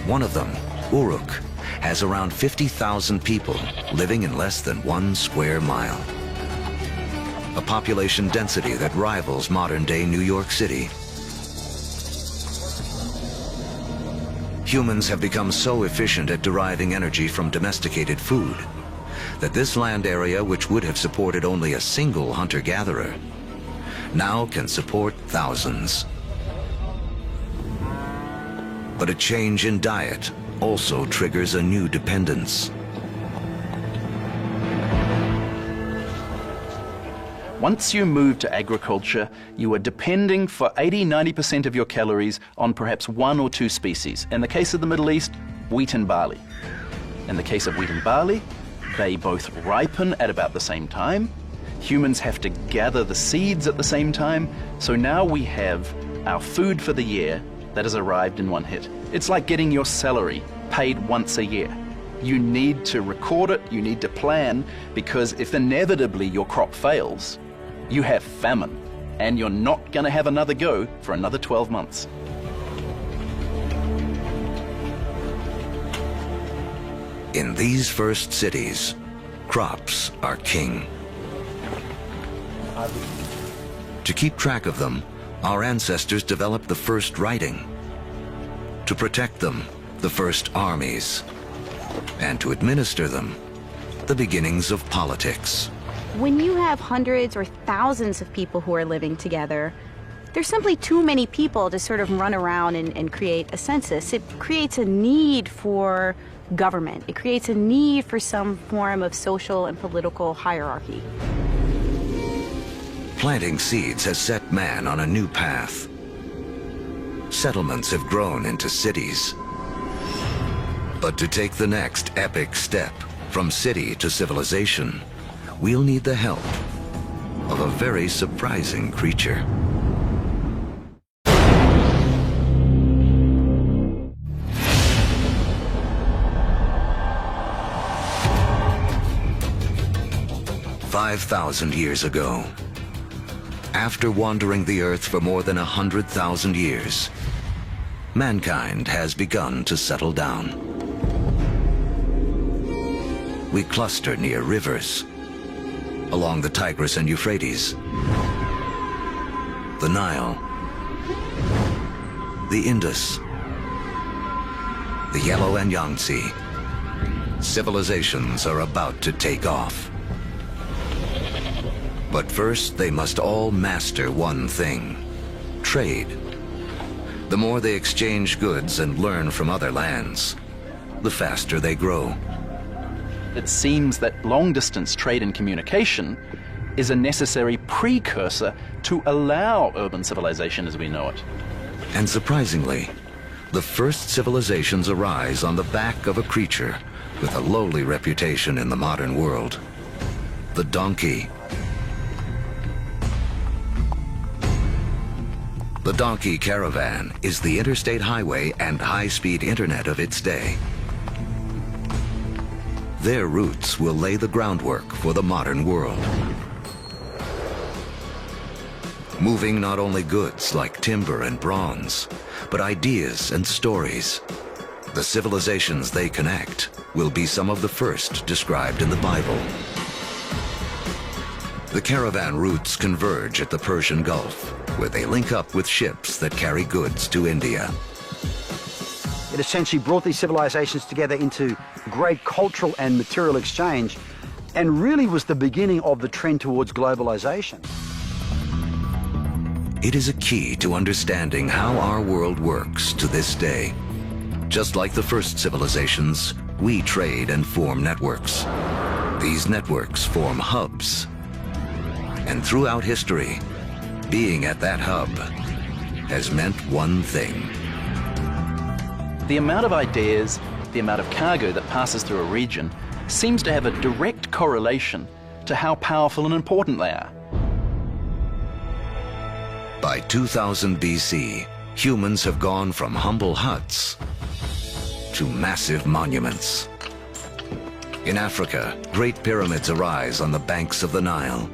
One of them, Uruk, has around 50,000 people living in less than 1 square mile. A population density that rivals modern-day New York City. Humans have become so efficient at deriving energy from domesticated food that this land area, which would have supported only a single hunter-gatherer, now can support thousands. But a change in diet also triggers a new dependence. Once you move to agriculture, you are depending for 80–90% of your calories on perhaps 1 or 2 species. In the case of the Middle East, wheat and barley. In the case of wheat and barley, they both ripen at about the same time. Humans have to gather the seeds at the same time. So now we have our food for the year that has arrived in one hit. It's like getting your salary paid once a year. You need to record it, you need to plan, because if inevitably your crop fails, you have famine, and you're not going to have another go for another 12 months. In these first cities, crops are king. To keep track of them, our ancestors developed the first writing. To protect them, the first armies. And to administer them, the beginnings of politics. When you have hundreds or thousands of people who are living together, there's simply too many people to sort of run around and create a census. It creates a need for government. It creates a need for some form of social and political hierarchy. Planting seeds has set man on a new path. Settlements have grown into cities. But to take the next epic step from city to civilization, we'll need the help of a very surprising creature. "5,000 years ago, after wandering the earth for more than 100,000 years, mankind has begun to settle down. We cluster near rivers, along the Tigris and Euphrates, the Nile, the Indus, the Yellow and Yangtze. Civilizations are about to take off. But first, they must all master one thing: trade. The more they exchange goods and learn from other lands, the faster they grow. It seems that long-distance trade and communication is a necessary precursor to allow urban civilization as we know it. And surprisingly, the first civilizations arise on the back of a creature with a lowly reputation in the modern world: the donkey. The donkey caravan is the interstate highway and high-speed internet of its day. Their routes will lay the groundwork for the modern world. Moving not only goods like timber and bronze, but ideas and stories. The civilizations they connect will be some of the first described in the Bible. The caravan routes converge at the Persian Gulf, where they link up with ships that carry goods to India. It essentially brought these civilizations together into great cultural and material exchange, and really was the beginning of the trend towards globalization. It is a key to understanding how our world works to this day. Just like the first civilizations, we trade and form networks. These networks form hubs. And throughout history, being at that hub has meant one thing. The amount of ideas, the amount of cargo that passes through a region seems to have a direct correlation to how powerful and important they are. By 2000 BC, humans have gone from humble huts to massive monuments. In Africa, great pyramids arise on the banks of the Nile.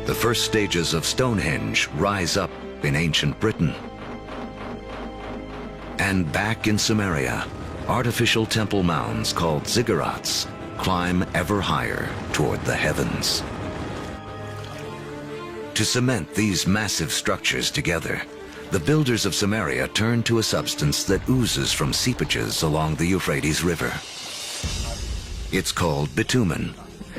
The first stages of Stonehenge rise up in ancient Britain. And back in Samaria, artificial temple mounds called ziggurats climb ever higher toward the heavens. To cement these massive structures together, the builders of Samaria turned to a substance that oozes from seepages along the Euphrates River. It's called bitumen.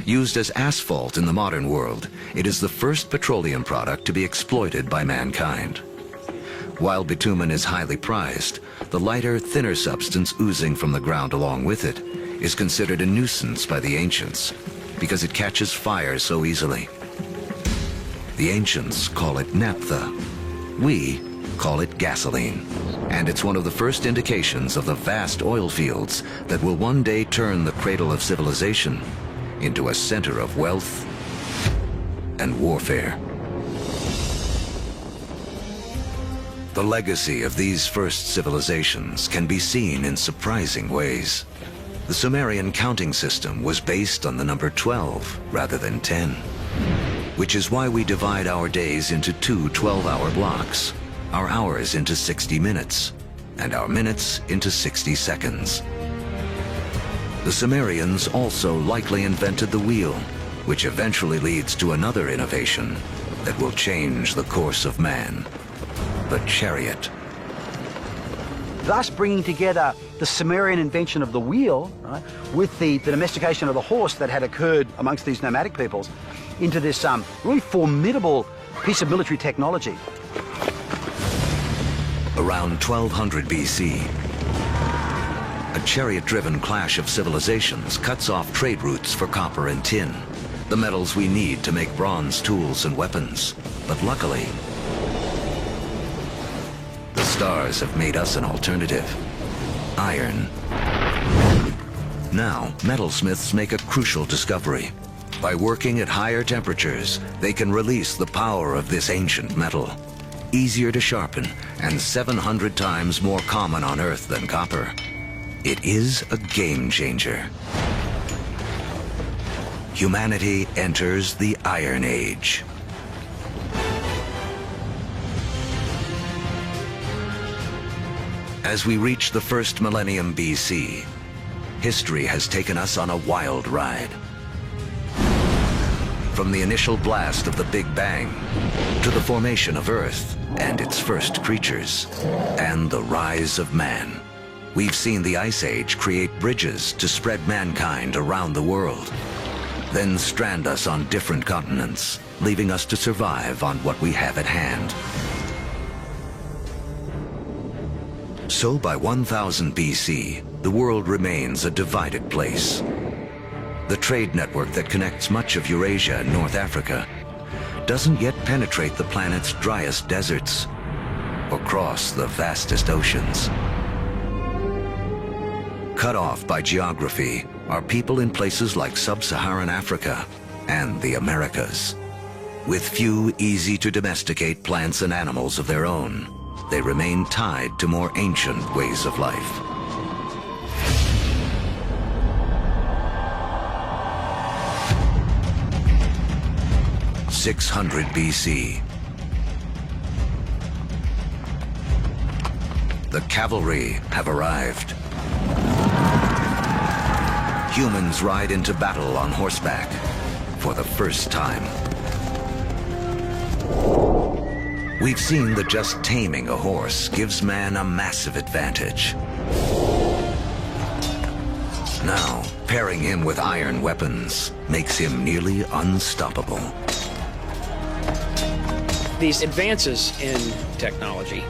Used as asphalt in the modern world, it is the first petroleum product to be exploited by mankind. While bitumen is highly prized, the lighter, thinner substance oozing from the ground along with it is considered a nuisance by the ancients because it catches fire so easily. The ancients call it naphtha. We call it gasoline. And it's one of the first indications of the vast oil fields that will one day turn the cradle of civilization into a center of wealth and warfare. The legacy of these first civilizations can be seen in surprising ways. The Sumerian counting system was based on the number 12 rather than 10, which is why we divide our days into two 12-hour blocks, our hours into 60 minutes, and our minutes into 60 seconds. The Sumerians also likely invented the wheel, which eventually leads to another innovation that will change the course of man, the chariot. Thus bringing together the Sumerian invention of the wheel, right, with the domestication of the horse that had occurred amongst these nomadic peoples into this really formidable piece of military technology. Around 1200 BC, a chariot-driven clash of civilizations cuts off trade routes for copper and tin, the metals we need to make bronze tools and weapons. But luckily, the stars have made us an alternative: iron. Now, metalsmiths make a crucial discovery. By working at higher temperatures, they can release the power of this ancient metal. Easier to sharpen and 700 times more common on Earth than copper. It is a game changer. Humanity enters the Iron Age. As we reach the first millennium BC, history has taken us on a wild ride. From the initial blast of the Big Bang to the formation of Earth and its first creatures, and the rise of man. We've seen the Ice Age create bridges to spread mankind around the world, then strand us on different continents, leaving us to survive on what we have at hand. So by 1000 BC, the world remains a divided place. The trade network that connects much of Eurasia and North Africa doesn't yet penetrate the planet's driest deserts or cross the vastest oceans. Cut off by geography are people in places like sub-Saharan Africa and the Americas. With few easy to domesticate plants and animals of their own, they remain tied to more ancient ways of life. In 600 BC, the cavalry have arrived. humans ride into battle on horseback for the first time. We've seen that just taming a horse gives man a massive advantage. Now, pairing him with iron weapons makes him nearly unstoppable. These advances in technology,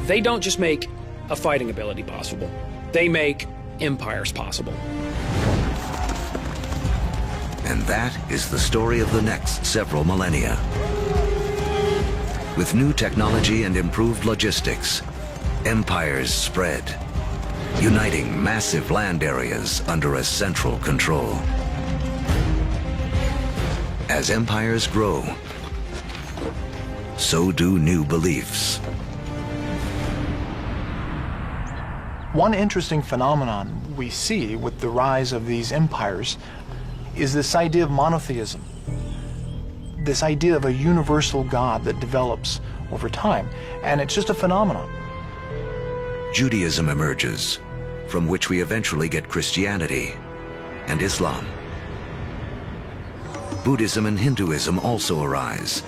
they don't just make a fighting ability possible. They make empires possible. And that is the story of the next several millennia. With new technology and improved logistics, empires spread, uniting massive land areas under a central control. As empires grow, so do new beliefs. One interesting phenomenon we see with the rise of these empires is this idea of monotheism, this idea of a universal God that develops over time, and it's just a phenomenon. Judaism emerges, from which we eventually get Christianity and Islam. Buddhism and Hinduism also arise.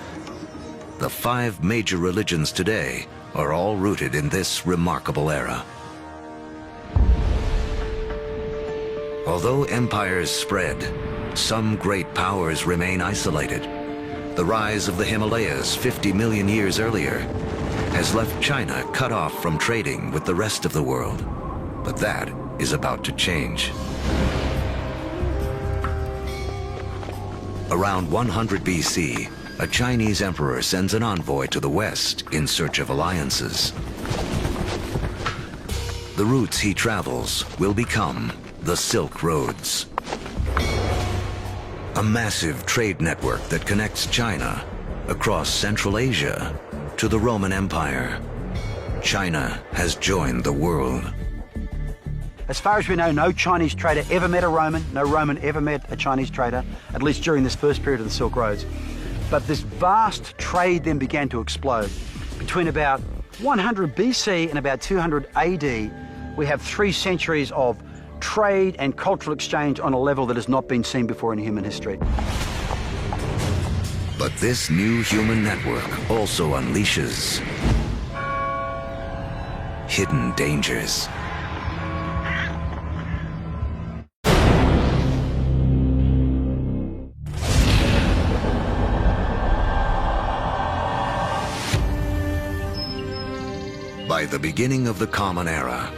The 5 major religions today are all rooted in this remarkable era. Although empires spread, some great powers remain isolated. The rise of the Himalayas 50 million years earlier has left China cut off from trading with the rest of the world. But that is about to change. Around 100 BC, a Chinese emperor sends an envoy to the West in search of alliances. The routes he travels will become the Silk Roads, a massive trade network that connects China across Central Asia to the Roman Empire. China has joined the world. As far as we know, no Chinese trader ever met a Roman, no Roman ever met a Chinese trader, at least during this first period of the Silk Roads. But this vast trade then began to explode. Between about 100 BC and about 200 AD, we have 3 centuries of trade and cultural exchange on a level that has not been seen before in human history. But this new human network also unleashes hidden dangers. By the beginning of the Common Era,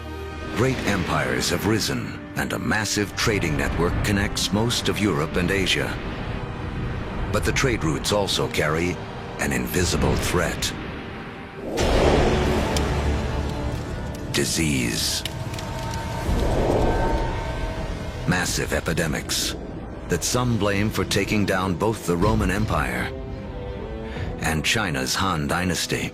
great empires have risen and a massive trading network connects most of Europe and Asia. But the trade routes also carry an invisible threat. Disease. Massive epidemics that some blame for taking down both the Roman Empire and China's Han Dynasty.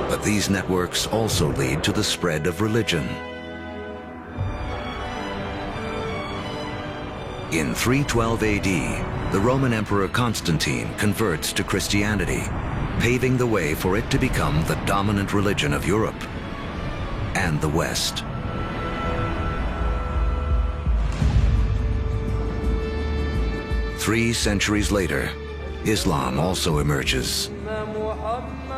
But these networks also lead to the spread of religion. In 312 AD, the Roman Emperor Constantine converts to Christianity, paving the way for it to become the dominant religion of Europe and the West. Three centuries later, Islam also emerges.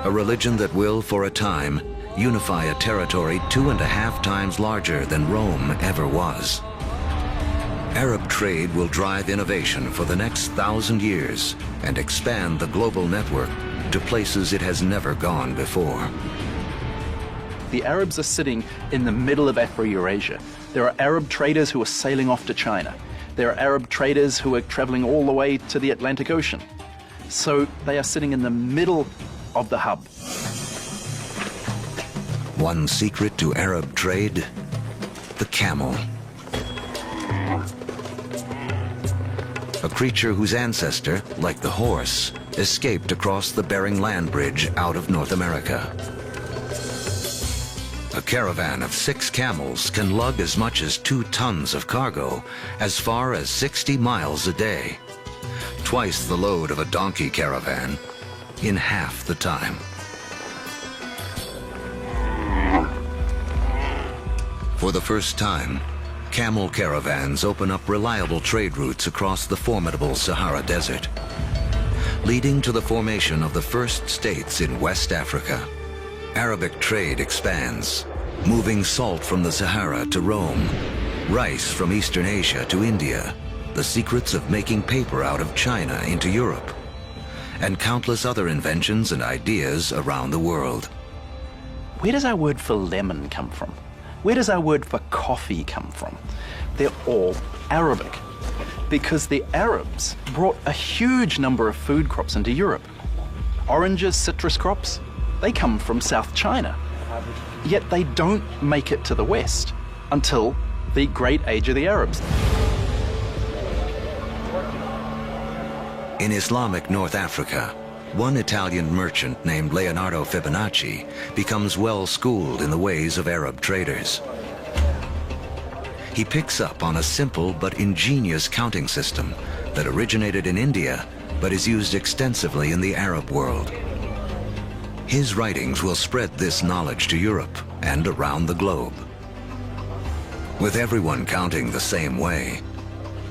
A religion that will, for a time, unify a territory 2.5 times larger than Rome ever was. Arab trade will drive innovation for the next 1,000 years and expand the global network to places it has never gone before. The Arabs are sitting in the middle of Afro-Eurasia. There are Arab traders who are sailing off to China. There are Arab traders who are traveling all the way to the Atlantic Ocean. So they are sitting in the middle of the hub. One secret to Arab trade: the camel. A creature whose ancestor, like the horse, escaped across the Bering Land Bridge out of North America. A caravan of 6 camels can lug as much as 2 tons of cargo as far as 60 miles a day, twice the load of a donkey caravan in half the time. For the first time, camel caravans open up reliable trade routes across the formidable Sahara Desert, leading to the formation of the first states in West Africa. Arabic trade expands, moving salt from the Sahara to Rome, rice from Eastern Asia to India, the secrets of making paper out of China into Europe, and countless other inventions and ideas around the world. Where does our word for lemon come from? Where does our word for coffee come from? They're all Arabic, because the Arabs brought a huge number of food crops into Europe. Oranges, citrus crops, they come from South China. Yet they don't make it to the West until the Great Age of the Arabs. In Islamic North Africa, one Italian merchant named Leonardo Fibonacci becomes well-schooled in the ways of Arab traders. He picks up on a simple but ingenious counting system that originated in India but is used extensively in the Arab world. His writings will spread this knowledge to Europe and around the globe. With everyone counting the same way,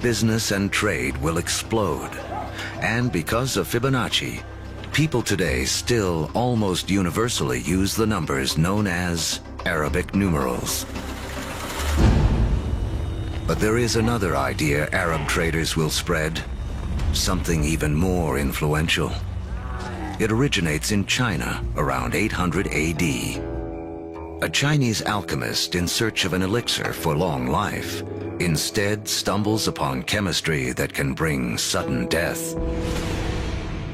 business and trade will explode. And because of Fibonacci, people today still almost universally use the numbers known as Arabic numerals. But there is another idea Arab traders will spread, something even more influential. It originates in China around 800 AD. A Chinese alchemist in search of an elixir for long life instead stumbles upon chemistry that can bring sudden death.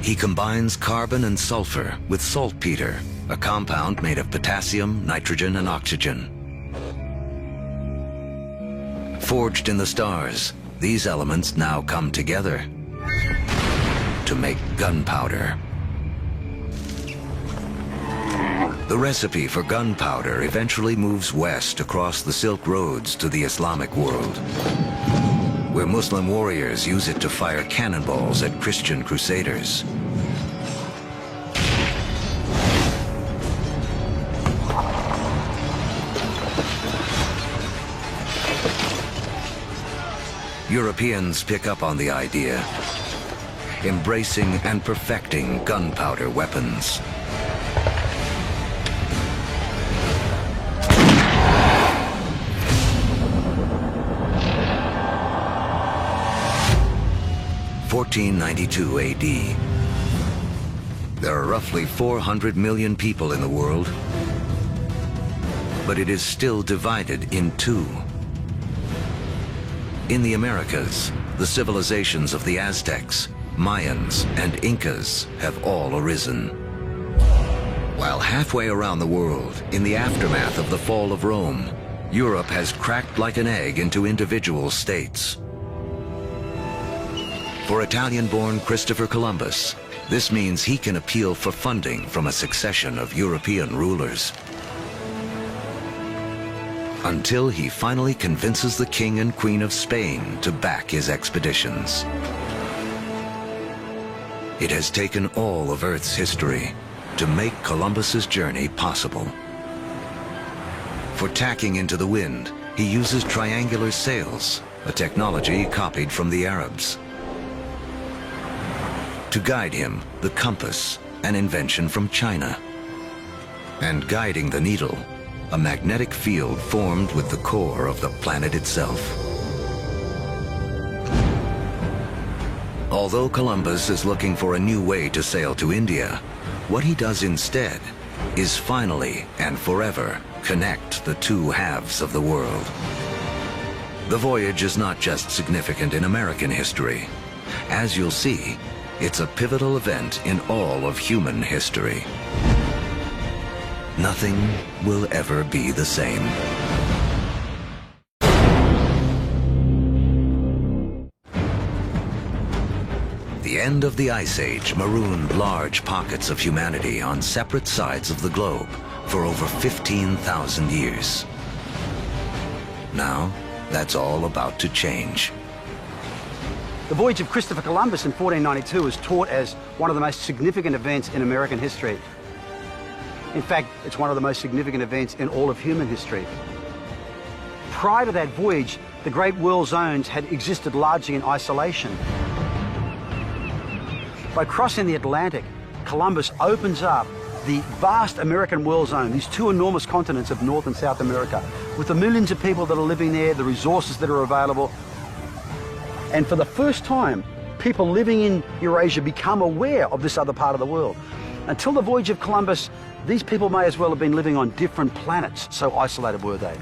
He combines carbon and sulfur with saltpeter, a compound made of potassium, nitrogen, and oxygen. Forged in the stars, these elements now come together to make gunpowder. The recipe for gunpowder eventually moves west across the Silk Roads to the Islamic world, where Muslim warriors use it to fire cannonballs at Christian crusaders. Europeans pick up on the idea, embracing and perfecting gunpowder weapons. In 1492 AD. There are roughly 400 million people in the world, but it is still divided in two. In the Americas, the civilizations of the Aztecs, Mayans, and Incas have all arisen. While halfway around the world, in the aftermath of the fall of Rome, Europe has cracked like an egg into individual states. For Italian-born Christopher Columbus, this means he can appeal for funding from a succession of European rulers, until he finally convinces the King and Queen of Spain to back his expeditions. It has taken all of Earth's history to make Columbus's journey possible. For tacking into the wind, he uses triangular sails, a technology copied from the Arabs. To guide him, the compass, an invention from China. And guiding the needle, a magnetic field formed with the core of the planet itself. Although Columbus is looking for a new way to sail to India, what he does instead is finally and forever connect the two halves of the world. The voyage is not just significant in American history. As you'll see, it's a pivotal event in all of human history. Nothing will ever be the same. The end of the Ice Age marooned large pockets of humanity on separate sides of the globe for over 15,000 years. Now, that's all about to change. The voyage of Christopher Columbus in 1492 is taught as one of the most significant events in American history. In fact, it's one of the most significant events in all of human history. prior to that voyage, the great world zones had existed largely in isolation. By crossing the Atlantic, Columbus opens up the vast American world zone, these two enormous continents of North and South America, with the millions of people that are living there, the resources that are available. And for the first time, people living in Eurasia become aware of this other part of the world. Until the voyage of Columbus, these people may as well have been living on different planets, so isolated were they.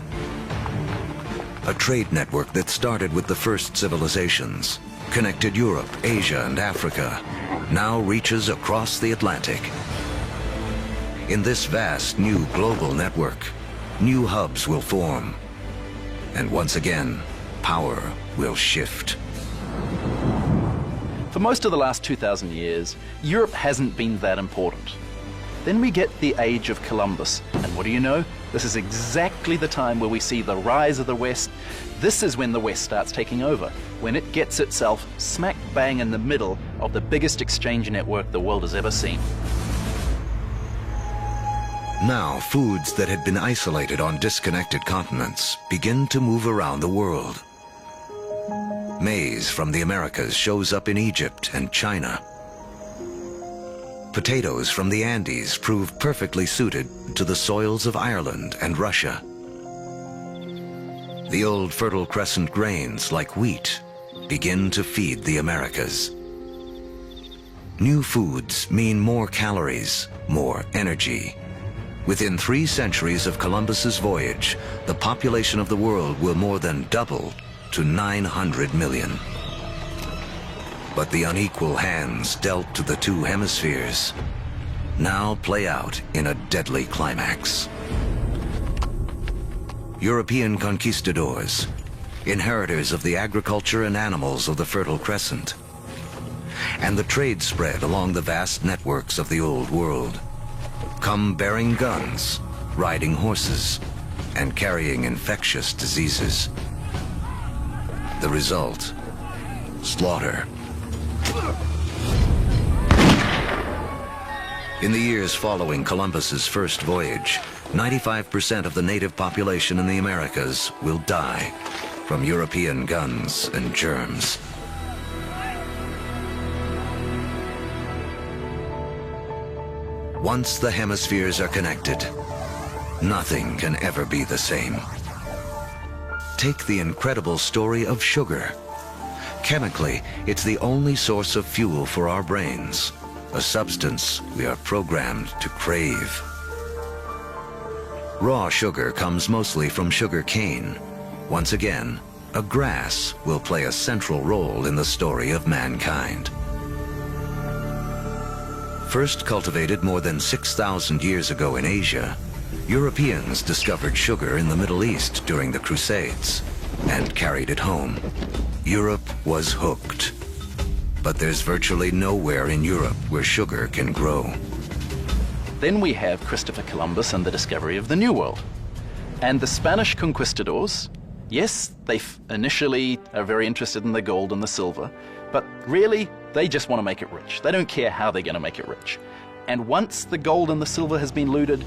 A trade network that started with the first civilizations, connected Europe, Asia, and Africa, now reaches across the Atlantic. In this vast new global network, new hubs will form. And once again, power will shift. For most of the last 2,000 years, Europe hasn't been that important. Then we get the age of Columbus, and what do you know? This is exactly the time where we see the rise of the West. This is when the West starts taking over, when it gets itself smack bang in the middle of the biggest exchange network the world has ever seen. Now, foods that had been isolated on disconnected continents begin to move around the world. Maize from the Americas shows up in Egypt and China. Potatoes from the Andes prove perfectly suited to the soils of Ireland and Russia. The old Fertile Crescent grains, like wheat, begin to feed the Americas. New foods mean more calories, more energy. Within 3 centuries of Columbus's voyage, the population of the world will more than double to 900 million. But the unequal hands dealt to the 2 hemispheres now play out in a deadly climax. European conquistadors, inheritors of the agriculture and animals of the Fertile Crescent, and the trade spread along the vast networks of the Old World, come bearing guns, riding horses, and carrying infectious diseases. The result, slaughter. In the years following Columbus's first voyage, 95% of the native population in the Americas will die from European guns and germs. Once the hemispheres are connected, nothing can ever be the same. Take the incredible story of sugar. Chemically, it's the only source of fuel for our brains, a substance we are programmed to crave. Raw sugar comes mostly from sugar cane. Once again, a grass will play a central role in the story of mankind. First cultivated more than 6,000 years ago in Asia, Europeans discovered sugar in the Middle East during the Crusades and carried it home. Europe was hooked. But there's virtually nowhere in Europe where sugar can grow. Then we have Christopher Columbus and the discovery of the New World. And the Spanish conquistadors, yes, they initially are very interested in the gold and the silver, but really, they just want to make it rich. They don't care how they're going to make it rich. And once the gold and the silver has been looted,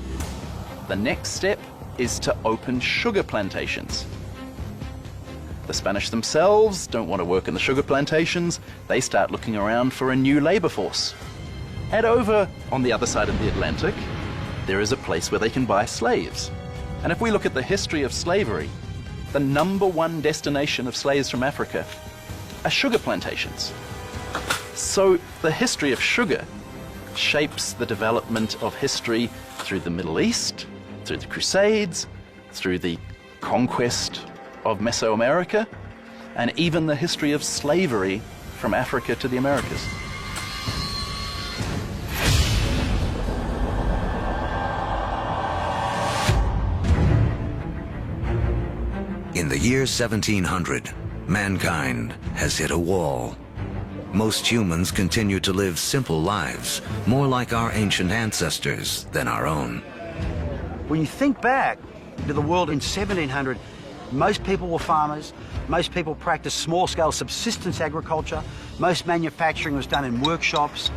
the next step is to open sugar plantations. The Spanish themselves don't want to work in the sugar plantations. They start looking around for a new labor force. And over on the other side of the Atlantic, there is a place where they can buy slaves. And if we look at the history of slavery, the #1 destination of slaves from Africa are sugar plantations. So the history of sugar shapes the development of history through the Middle East, through the Crusades, through the conquest of Mesoamerica, and even the history of slavery from Africa to the Americas. In the year 1700, mankind has hit a wall. Most humans continue to live simple lives, more like our ancient ancestors than our own. When you think back to the world in 1700, most people were farmers, most people practiced small-scale subsistence agriculture, most manufacturing was done in workshops.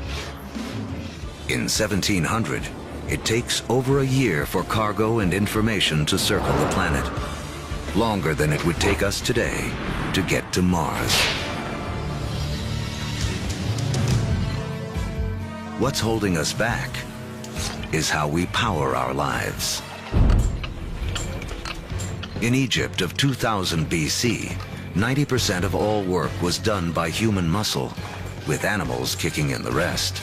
In 1700, it takes over a year for cargo and information to circle the planet. longer than it would take us today to get to Mars. What's holding us back is how we power our lives. In Egypt of 2000 BC, 90% of all work was done by human muscle, with animals kicking in the rest.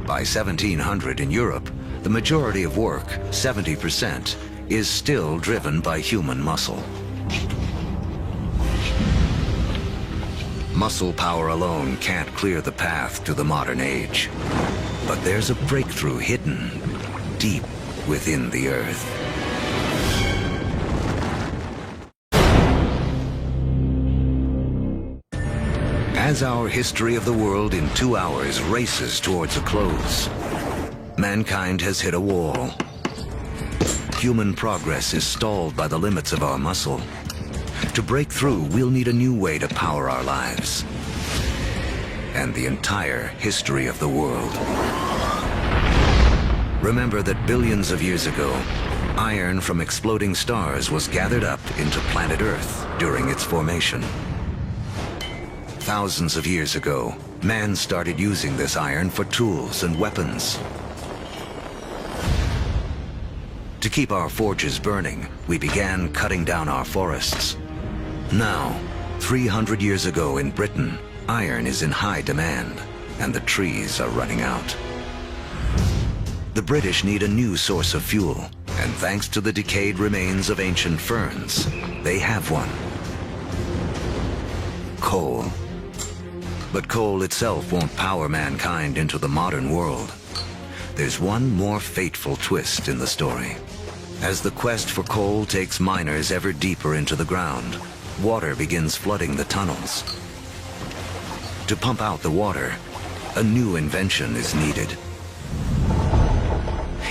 By 1700 in Europe, the majority of work, 70%, is still driven by human muscle. Muscle power alone can't clear the path to the modern age. But there's a breakthrough hidden deep within the earth. As our history of the world in 2 hours races towards a close, mankind has hit a wall. Human progress is stalled by the limits of our muscle. To break through, we'll need a new way to power our lives and the entire history of the world. Remember that billions of years ago, iron from exploding stars was gathered up into planet Earth during its formation. Thousands of years ago, man started using this iron for tools and weapons. To keep our forges burning, we began cutting down our forests. Now, 300 years ago in Britain, iron is in high demand, and the trees are running out. The British need a new source of fuel, and thanks to the decayed remains of ancient ferns, they have one. Coal. But coal itself won't power mankind into the modern world. There's one more fateful twist in the story. As the quest for coal takes miners ever deeper into the ground, water begins flooding the tunnels. To pump out the water, a new invention is needed.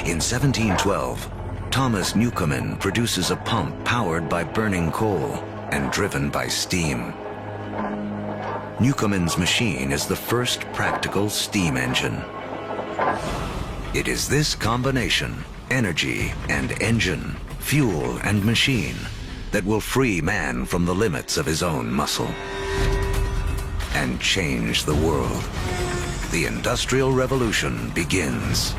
In 1712, Thomas Newcomen produces a pump powered by burning coal and driven by steam. Newcomen's machine is the first practical steam engine. It is this combination, energy and engine, fuel and machine, that will free man from the limits of his own muscle and change the world. The Industrial Revolution begins.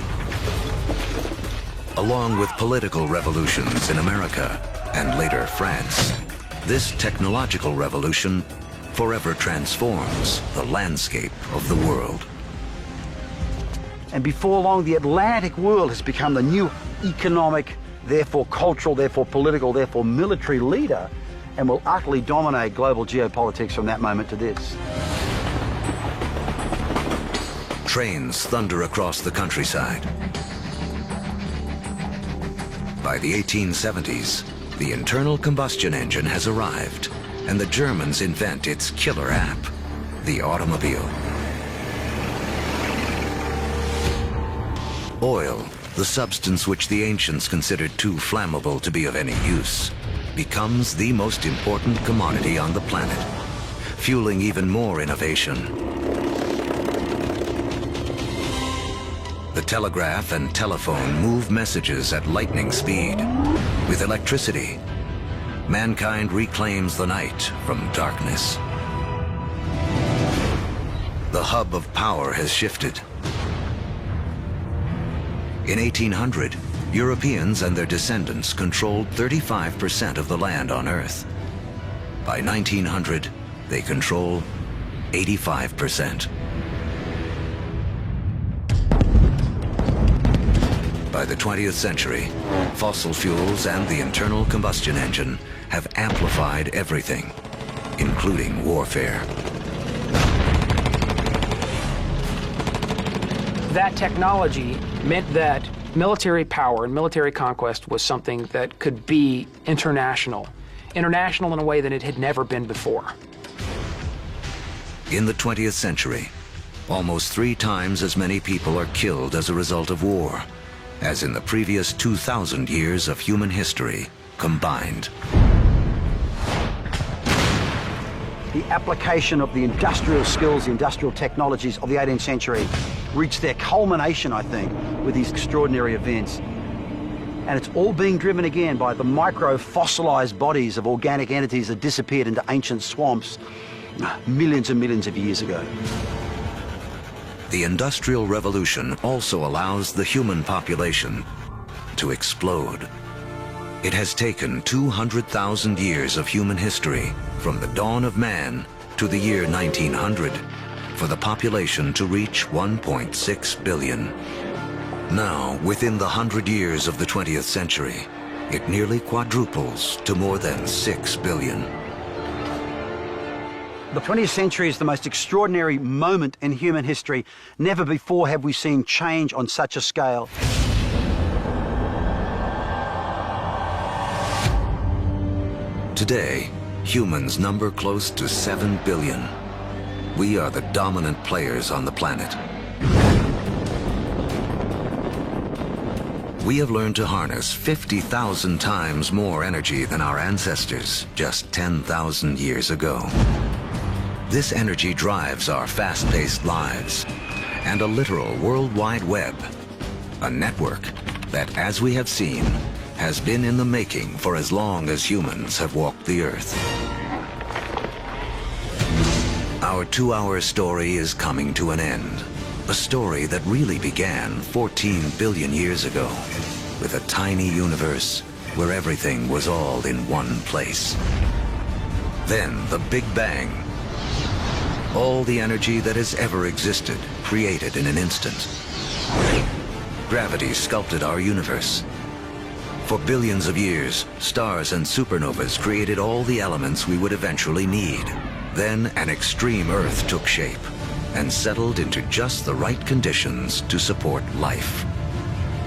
Along with political revolutions in America and later France, this technological revolution forever transforms the landscape of the world. And before long, the Atlantic world has become the new economic, therefore cultural, therefore political, therefore military leader, and will utterly dominate global geopolitics from that moment to this. Trains thunder across the countryside. By the 1870s, the internal combustion engine has arrived, and the Germans invent its killer app, the automobile. Oil, the substance which the ancients considered too flammable to be of any use, becomes the most important commodity on the planet, fueling even more innovation. The telegraph and telephone move messages at lightning speed. With electricity, mankind reclaims the night from darkness. The hub of power has shifted. In 1800, Europeans and their descendants controlled 35% of the land on Earth. By 1900, they control 85%. By the 20th century, fossil fuels and the internal combustion engine have amplified everything, including warfare. That technology meant that military power and military conquest was something that could be international. International in a way that it had never been before. In the 20th century, almost 3 times as many people are killed as a result of war as in the previous 2,000 years of human history combined. The application of the industrial skills, the industrial technologies of the 18th century reached their culmination, I think, with these extraordinary events. And it's all being driven again by the micro-fossilized bodies of organic entities that disappeared into ancient swamps millions and millions of years ago. The Industrial Revolution also allows the human population to explode. It has taken 200,000 years of human history, from the dawn of man to the year 1900, for the population to reach 1.6 billion. Now, within the 100 years of the 20th century, it nearly quadruples to more than 6 billion. The 20th century is the most extraordinary moment in human history. Never before have we seen change on such a scale. Today, humans number close to 7 billion. We are the dominant players on the planet. We have learned to harness 50,000 times more energy than our ancestors just 10,000 years ago. This energy drives our fast-paced lives and a literal World Wide Web, a network that, as we have seen, has been in the making for as long as humans have walked the earth. Our 2-hour story is coming to an end. A story that really began 14 billion years ago with a tiny universe where everything was all in one place. Then the Big Bang. All the energy that has ever existed created in an instant. Gravity sculpted our universe. For billions of years, stars and supernovas created all the elements we would eventually need. Then an extreme Earth took shape and settled into just the right conditions to support life.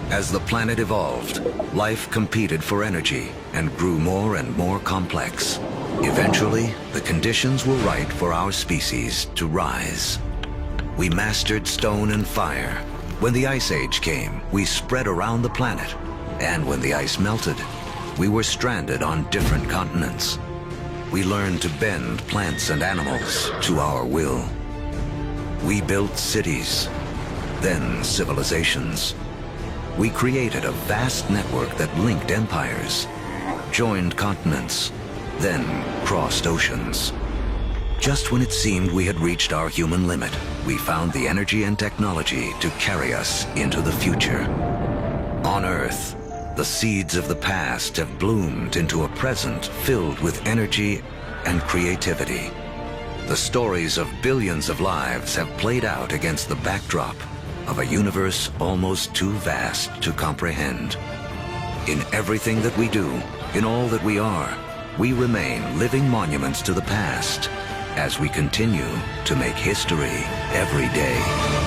As the planet evolved, life competed for energy and grew more and more complex. Eventually, the conditions were right for our species to rise. We mastered stone and fire. When the Ice Age came, we spread around the planet. And when the ice melted, we were stranded on different continents. We learned to bend plants and animals to our will. We built cities, then civilizations. We created a vast network that linked empires, joined continents, then crossed oceans. Just when it seemed we had reached our human limit, we found the energy and technology to carry us into the future. On Earth, the seeds of the past have bloomed into a present filled with energy and creativity. The stories of billions of lives have played out against the backdrop of a universe almost too vast to comprehend. In everything that we do, in all that we are, we remain living monuments to the past as we continue to make history every day.